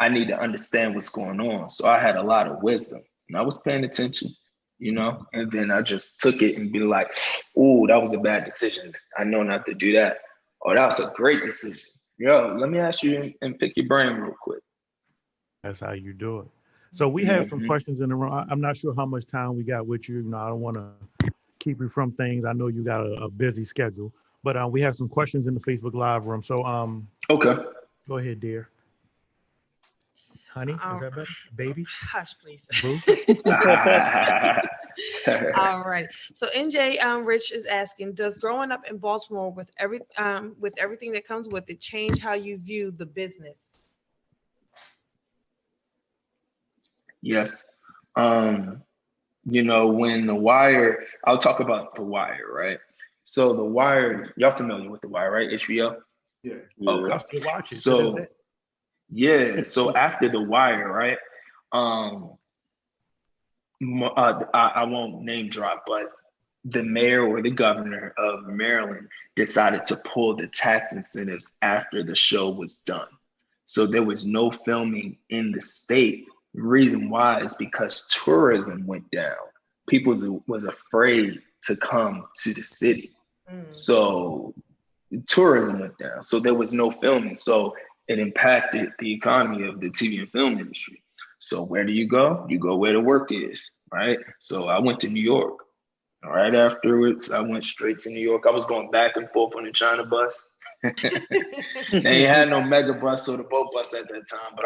I need to understand what's going on. So I had a lot of wisdom and I was paying attention, and then I just took it and be like, oh, that was a bad decision. I know not to do that. Oh, that was a great decision. Yo, let me ask you and pick your brain real quick. That's how you do it. So we have some questions in the room. I'm not sure how much time we got with you. I don't want to keep you from things. I know you got a busy schedule, but we have some questions in the Facebook Live room. So okay. Go ahead, dear. Honey, is that better? Baby? Hush, please. Boo? All right. So NJ Rich is asking, does growing up in Baltimore with everything that comes with it change how you view the business? Yes. When The Wire, I'll talk about The Wire, right? So The Wire, y'all familiar with The Wire, right? HBO? Yeah. Okay. I still watch it. So after The Wire, right? I won't name drop, but the mayor or the governor of Maryland decided to pull the tax incentives after the show was done. So there was no filming in the state. The reason why is because tourism went down. People was afraid to come to the city. So tourism went down. So there was no filming. So it impacted the economy of the TV and film industry. So where do you go? You go where the work is, right? So I went to New York. Right afterwards, I went straight to New York. I was going back and forth on the China bus. They ain't had no mega bus or the boat bus at that time, but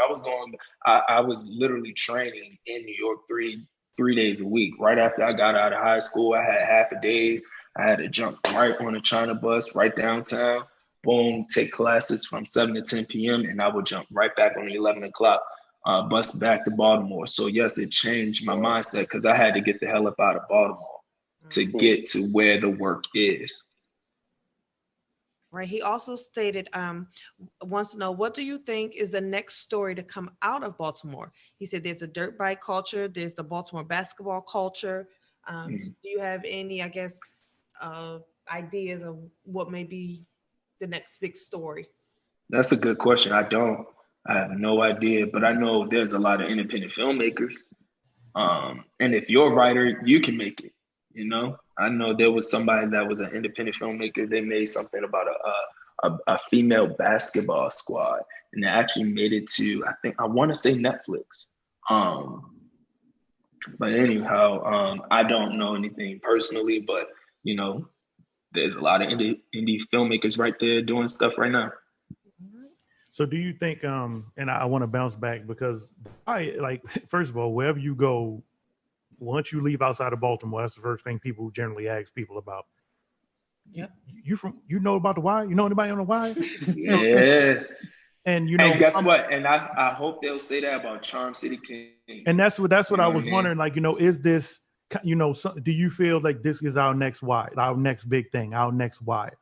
I was literally training in New York three days a week. Right after I got out of high school, I had half a days. I had to jump right on a China bus right downtown, boom, take classes from 7 to 10 p.m. and I would jump right back on the 11 o'clock bus back to Baltimore. So yes, it changed my mindset because I had to get the hell up out of Baltimore to get to where the work is. Right. He also stated, wants to know, what do you think is the next story to come out of Baltimore? He said there's a dirt bike culture, there's the Baltimore basketball culture. Do you have any, I guess, ideas of what may be the next big story? That's a good question. I have no idea, but I know there's a lot of independent filmmakers. And if you're a writer, you can make it. I know there was somebody that was an independent filmmaker. They made something about a female basketball squad, and they actually made it to, I want to say Netflix. But anyhow, I don't know anything personally, but there's a lot of indie filmmakers right there doing stuff right now. So do you think, and I want to bounce back because first of all, wherever you go, once you leave outside of Baltimore, that's the first thing people generally ask people about. Yep. You know about the Wire? You know anybody on the Wire? Yeah. And and guess what? And I hope they'll say that about Charm City King. And that's what I was wondering. Is this, do you feel like this is our next Wire, our next big thing, our next Wire?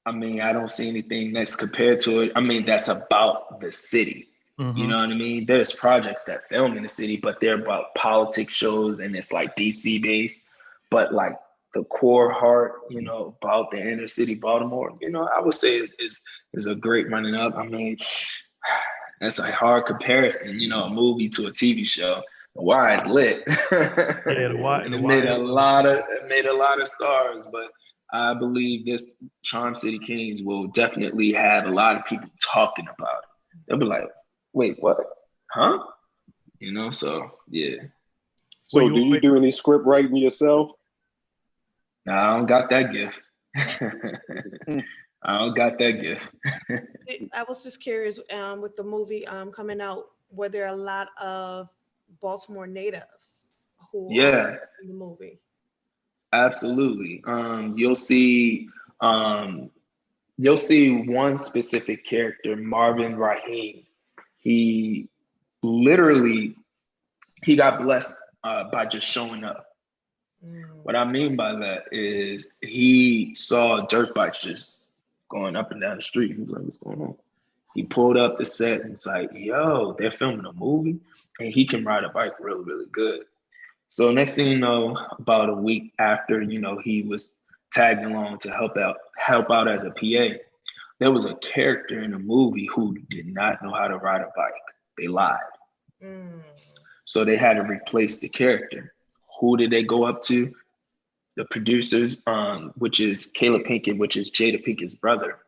I don't see anything that's compared to it. That's about the city. You know what I mean? There's projects that film in the city, but they're about politics shows and it's like DC based. But like the core heart, you know, about the inner city Baltimore, you know, I would say is a great running up. I mean, that's a hard comparison, you know, a movie to a TV show. The Wire is lit. Yeah, the Wire. And it made a lot of stars, but I believe this Charm City Kings will definitely have a lot of people talking about it. They'll be like, wait, what? Huh? You know, so yeah. So do you do any script writing yourself? Nah, I don't got that gift. I don't got that gift. I was just curious, with the movie coming out, were there a lot of Baltimore natives who are in the movie? Absolutely. You'll see one specific character, Marvin Rahim. He literally got blessed by just showing up. What I mean by that is he saw dirt bikes just going up and down the street. He was like, what's going on? He pulled up the set and it's like, yo, they're filming a movie and he can ride a bike really, really good. So next thing you know, about a week after, you know, he was tagged along to help out as a PA, there was a character in the movie who did not know how to ride a bike. They lied. So they had to replace the character. Who did they go up to? The producers, which is Caleb Pinkett, which is Jada Pinkett's brother.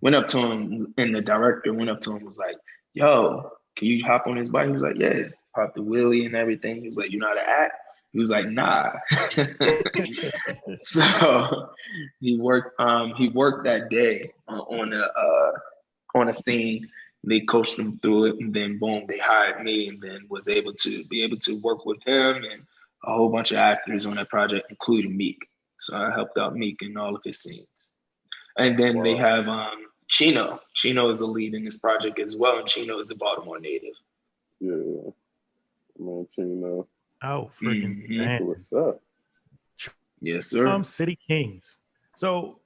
Went up to him, and the director went up to him, was like, yo, can you hop on his bike? He was like, yeah. Popped the wheelie and everything. He was like, you know how to act? He was like, nah. So he worked that day on a scene. They coached him through it, and then boom, they hired me, and then was able to work with him and a whole bunch of actors on that project, including Meek. So I helped out Meek in all of his scenes. And then they have Chino. Chino is a lead in this project as well, and Chino is a Baltimore native. Yeah. Chino. Oh, freaking damn. What's up? Yes, sir. City Kings. So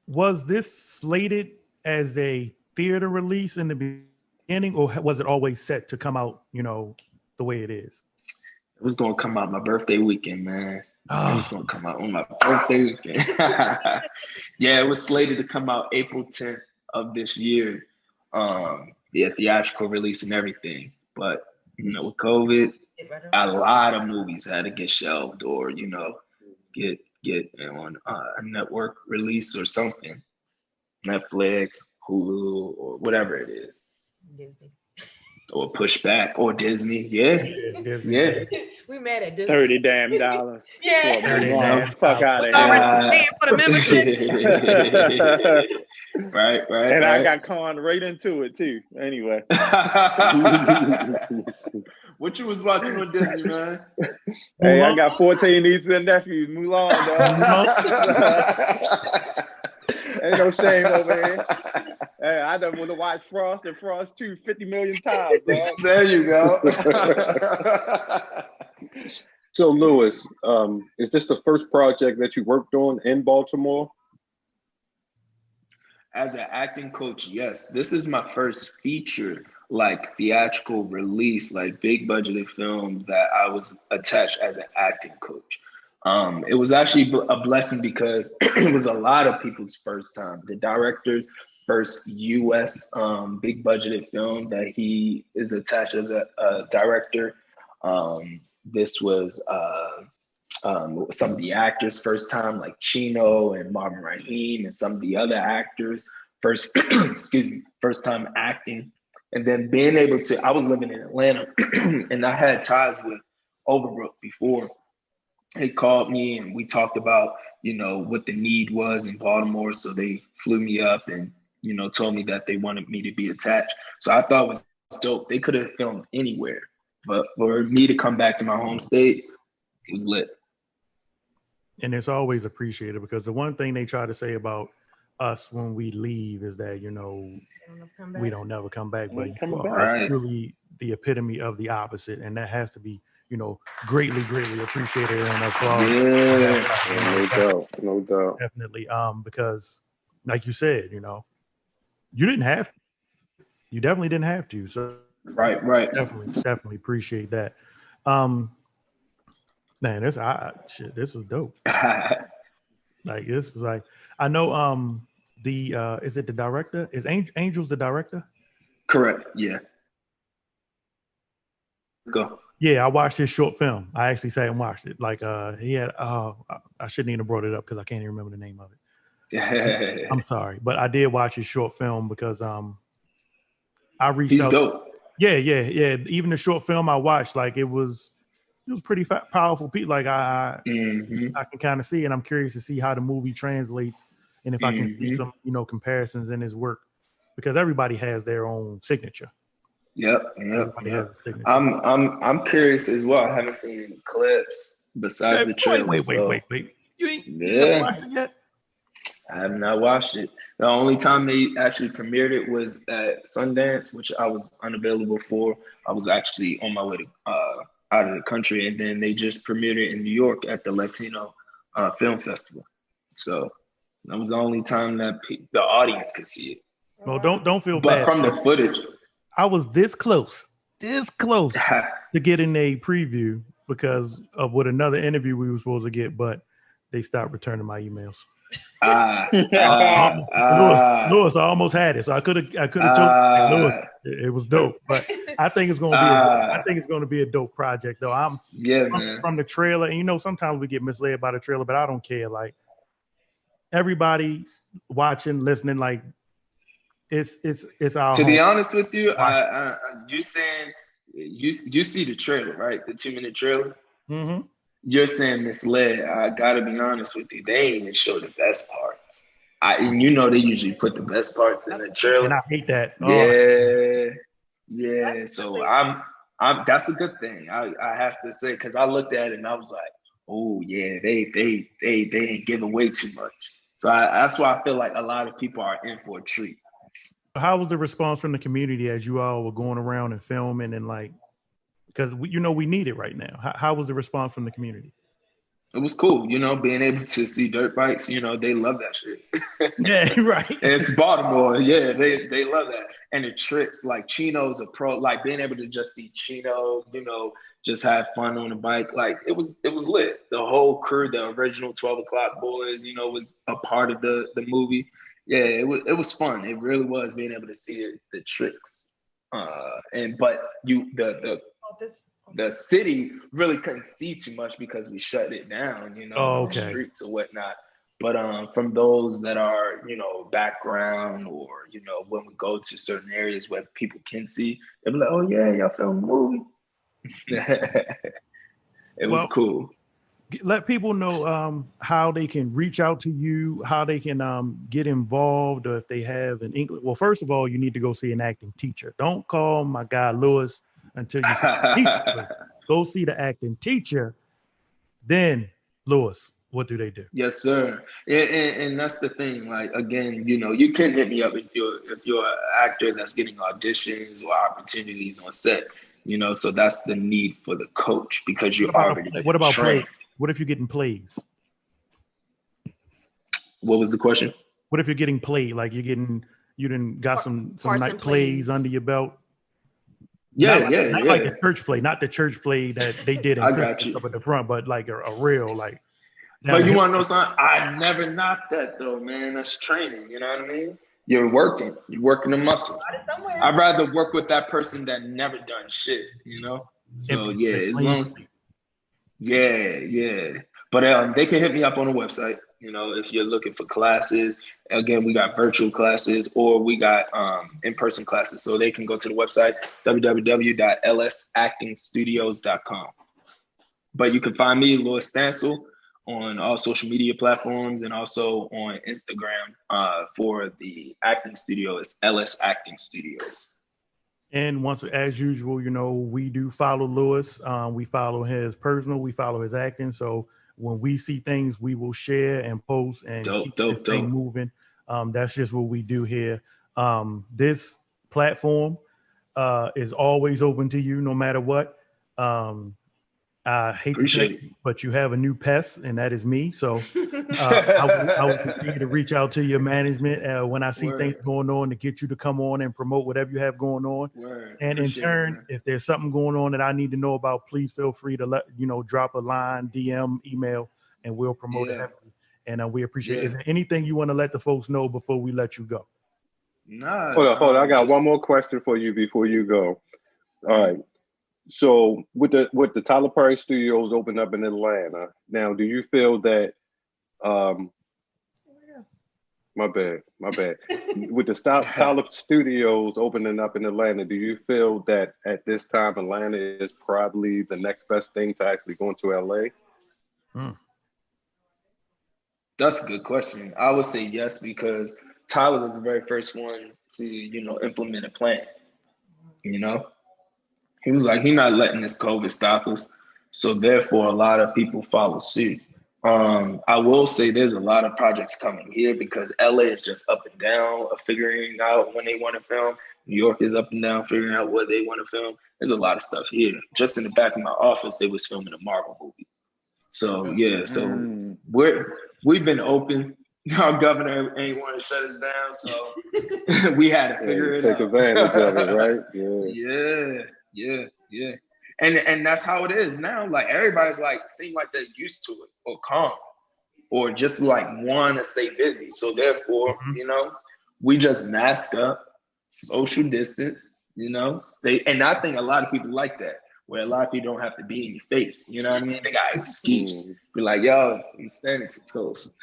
was this slated as a theater release in the beginning, or was it always set to come out, you know, the way it is? It was gonna come out my birthday weekend, man. It was gonna come out on my birthday weekend. Yeah, it was slated to come out April 10th of this year. Theatrical release and everything. But you know, with COVID, a lot of movies had to get shelved or, you know, get on a network release or something. Netflix, Hulu, or whatever it is. Disney. Or push back, or Disney. Yeah. We mad at Disney. $30 damn. Yeah. $30 fuck out of here. For the membership. Right. And I got conned right into it too. Anyway. What you was watching on Disney, man? Hey, I got 14 nieces and nephews. Mulan, dog. Ain't no shame over here. Hey, I done want to watch Frost and Frost 2 50 million times, dog. There you go. So, Lewis, is this the first project that you worked on in Baltimore? As an acting coach, yes. This is my first feature, like theatrical release, like big budgeted film that I was attached as an acting coach. It was actually a blessing because it was a lot of people's first time. The director's first U.S. Big budgeted film that he is attached as a director. This was some of the actors' first time, like Chino and Marvin Rahim, and some of the other actors first time acting. And then being able to, I was living in Atlanta and I had ties with Overbrook before. They called me and we talked about, you know, what the need was in Baltimore. So they flew me up and, you know, told me that they wanted me to be attached. So I thought it was dope. They could have filmed anywhere, but for me to come back to my home state, it was lit. And it's always appreciated because the one thing they try to say about us when we leave is that, you know, we don't never come back, but you are really the epitome of the opposite. And that has to be, you know, greatly appreciated and applauded. Yeah, no doubt. Definitely. Because like you said, you know, you didn't have to. You definitely didn't have to. So Right. definitely appreciate that. Man, this was dope. Like this is like, I know is it the director? Is Angel's the director? Correct. Yeah. Go. Yeah, I watched his short film. I actually sat and watched it. Like he had I shouldn't even have brought it up because I can't even remember the name of it. I'm sorry, but I did watch his short film because I reached He's out. dope. Yeah. Even the short film I watched, like it was pretty powerful. Like I can kind of see, and I'm curious to see how the movie translates, and if I can see some comparisons in his work, because everybody has their own signature. Yep. Everybody has a signature. I'm curious as well. I haven't seen any clips besides the trailer. Wait. You ain't watched it yet? I have not watched it. The only time they actually premiered it was at Sundance, which I was unavailable for. I was actually on my way to out of the country, and then they just premiered it in New York at the Latino Film Festival. So that was the only time that the audience could see it. Well, don't feel but bad. From the footage, I was this close to getting a preview because of what another interview we were supposed to get, but they stopped returning my emails. Lewis, I almost had it, so I could have told Lewis it was dope. But I think it's going to be a dope project, though. From the trailer, and sometimes we get misled by the trailer, but I don't care. Like everybody watching, listening, like it's our. To be honest with you, you saying you see the trailer, right? The 2-minute trailer. Mm-hmm. You're saying misled. I gotta be honest with you. They ain't even show the best parts. And they usually put the best parts in the trailer. And I hate that. Yeah. So I'm. That's a good thing. I have to say, because I looked at it and I was like, oh yeah, they ain't giving away too much. So that's why I feel like a lot of people are in for a treat. How was the response from the community as you all were going around and filming and like? Because we need it right now. How was the response from the community? It was cool, being able to see dirt bikes. They love that shit. Yeah, right. And it's Baltimore. Yeah, they love that. And the tricks, like Chino's a pro. Like being able to just see Chino, just have fun on the bike. Like it was lit. The whole crew, the original 12 O'Clock Boys, was a part of the movie. Yeah, it was fun. It really was being able to see the tricks. The city really couldn't see too much because we shut it down, the streets or whatnot. But from those that are, background or, when we go to certain areas where people can see, they'll be like, oh yeah, y'all filmed a movie. It was cool. Let people know how they can reach out to you, how they can get involved, or if they have an English. Well, first of all, you need to go see an acting teacher. Don't call my guy Lewis until you see the teacher. Go see the acting teacher. Then, Lewis, what do they do? Yes, sir. And that's the thing. Like again, you can hit me up if you're an actor that's getting auditions or opportunities on set. So that's the need for the coach because you're already what about trained. play? What if you're getting plays? What was the question? What if you're getting played? Like you didn't got some night plays under your belt? Not like the church play, not the church play that they did I got you. up at the front, but like a real like. But you want to know something? I never knocked that though, man. That's training. You know what I mean? You're working the muscle. I'd rather work with that person that never done shit. So yeah, as long as But they can hit me up on the website. If you're looking for classes. Again, we got virtual classes or we got in-person classes. So they can go to the website, www.lsactingstudios.com. But you can find me, Louis Stansel, on all social media platforms and also on Instagram for the acting studio. It's LS Acting Studios. And once, as usual, we do follow Lewis. We follow his personal, we follow his acting. So when we see things, we will share and post and keep this thing moving. That's just what we do here. This platform is always open to you, no matter what. I hate Appreciate to tell you, but you have a new pest, and that is me. So I will continue to reach out to your management when I see Word. things going on to get you to come on and promote whatever you have going on. Word. And in Appreciate turn, if there's something going on that I need to know about, please feel free to drop a line, DM, email, and we'll promote it heavily. And we appreciate it. Is there anything you want to let the folks know before we let you go? Nah. Hold on. I got one more question for you before you go. All right. So with the Tyler Perry Studios open up in Atlanta, now do you feel that my bad. With the Tyler Studios opening up in Atlanta, do you feel that at this time Atlanta is probably the next best thing to actually going to LA? That's a good question. I would say yes, because Tyler was the very first one to, implement a plan. He was like, he's not letting this COVID stop us. So therefore, a lot of people follow suit. I will say there's a lot of projects coming here because LA is just up and down of figuring out when they want to film. New York is up and down figuring out what they want to film. There's a lot of stuff here. Just in the back of my office, they was filming a Marvel movie. So we've been open. Our governor ain't want to shut us down, so we had to figure it out. Take advantage of it, right? Yeah. And that's how it is now. Like everybody's like seem like they're used to it or calm or just like want to stay busy. So therefore, we just mask up, social distance, stay. And I think a lot of people like that, where a lot of people don't have to be in your face. You know what I mean? They got an excuse. Be like, yo, I'm standing too close.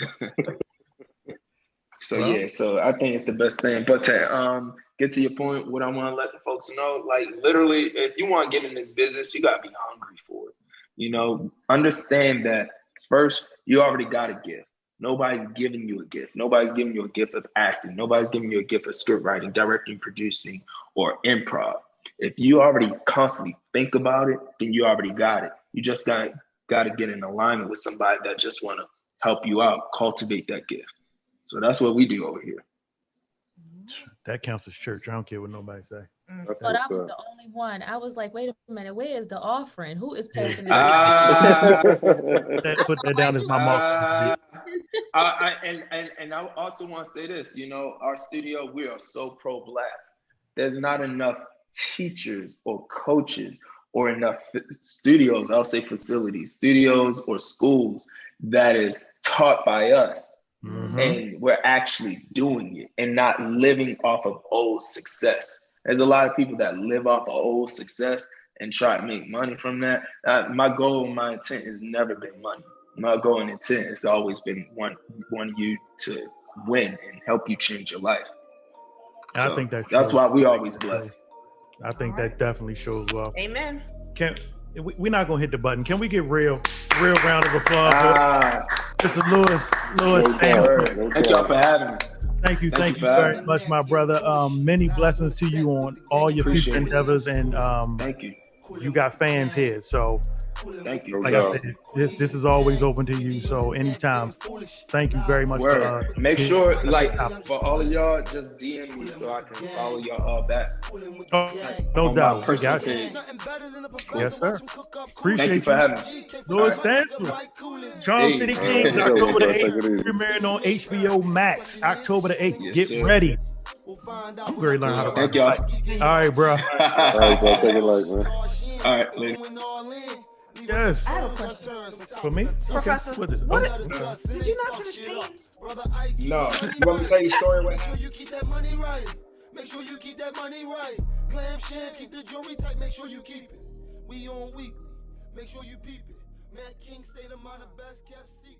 So I think it's the best thing. But to get to your point, what I want to let the folks know, like literally, if you want to get in this business, you got to be hungry for it. Understand that first, you already got a gift. Nobody's giving you a gift. Nobody's giving you a gift of acting. Nobody's giving you a gift of script writing, directing, producing, or improv. If you already constantly think about it, then you already got it. You just got to get in alignment with somebody that just want to help you out, cultivate that gift. So that's what we do over here. That counts as church. I don't care what nobody say. But I was the only one. I was like, wait a minute, where is the offering? Who is passing Put that down as my mom. And I also want to say this, our studio, we are so pro-Black. There's not enough teachers or coaches or enough studios, I'll say facilities, studios or schools that is taught by us. Mm-hmm. And we're actually doing it and not living off of old success. There's a lot of people that live off of old success and try to make money from that. My goal, my intent has never been money. My goal and intent has always been want you to win and help you change your life. So I think that's why we always bless. I think that definitely shows well. Amen. We're not gonna hit the button. Can we get real round of applause? This is Louis. Thank y'all for having me. Thank you very much, my brother. Many blessings to you on all your future endeavors, and thank you. You got fans here, so thank you. Like I said, this is always open to you. So anytime, thank you very much. Make sure, for all of y'all, just DM me so I can follow y'all all back. No doubt. Got you. Yes, sir. Appreciate Thank you for having me. Louis Stanfield, Charm City Kings, October the 8th, premiering on HBO Max, October the 8th. Get ready. I'm going to learn how to Thank y'all. All right, bro. All right, bro. Take it light, man. All right, later. Yes. I have a question. For me? Professor, okay. What is it? Did you not finish painting? No. You want me to tell you a story? Make sure you keep that money right. Make sure you keep that money right. Glam share, keep the jewelry tight. Make sure you keep it. We on weekly. Make sure you peep it. Matt King, state of mind, the best kept secret.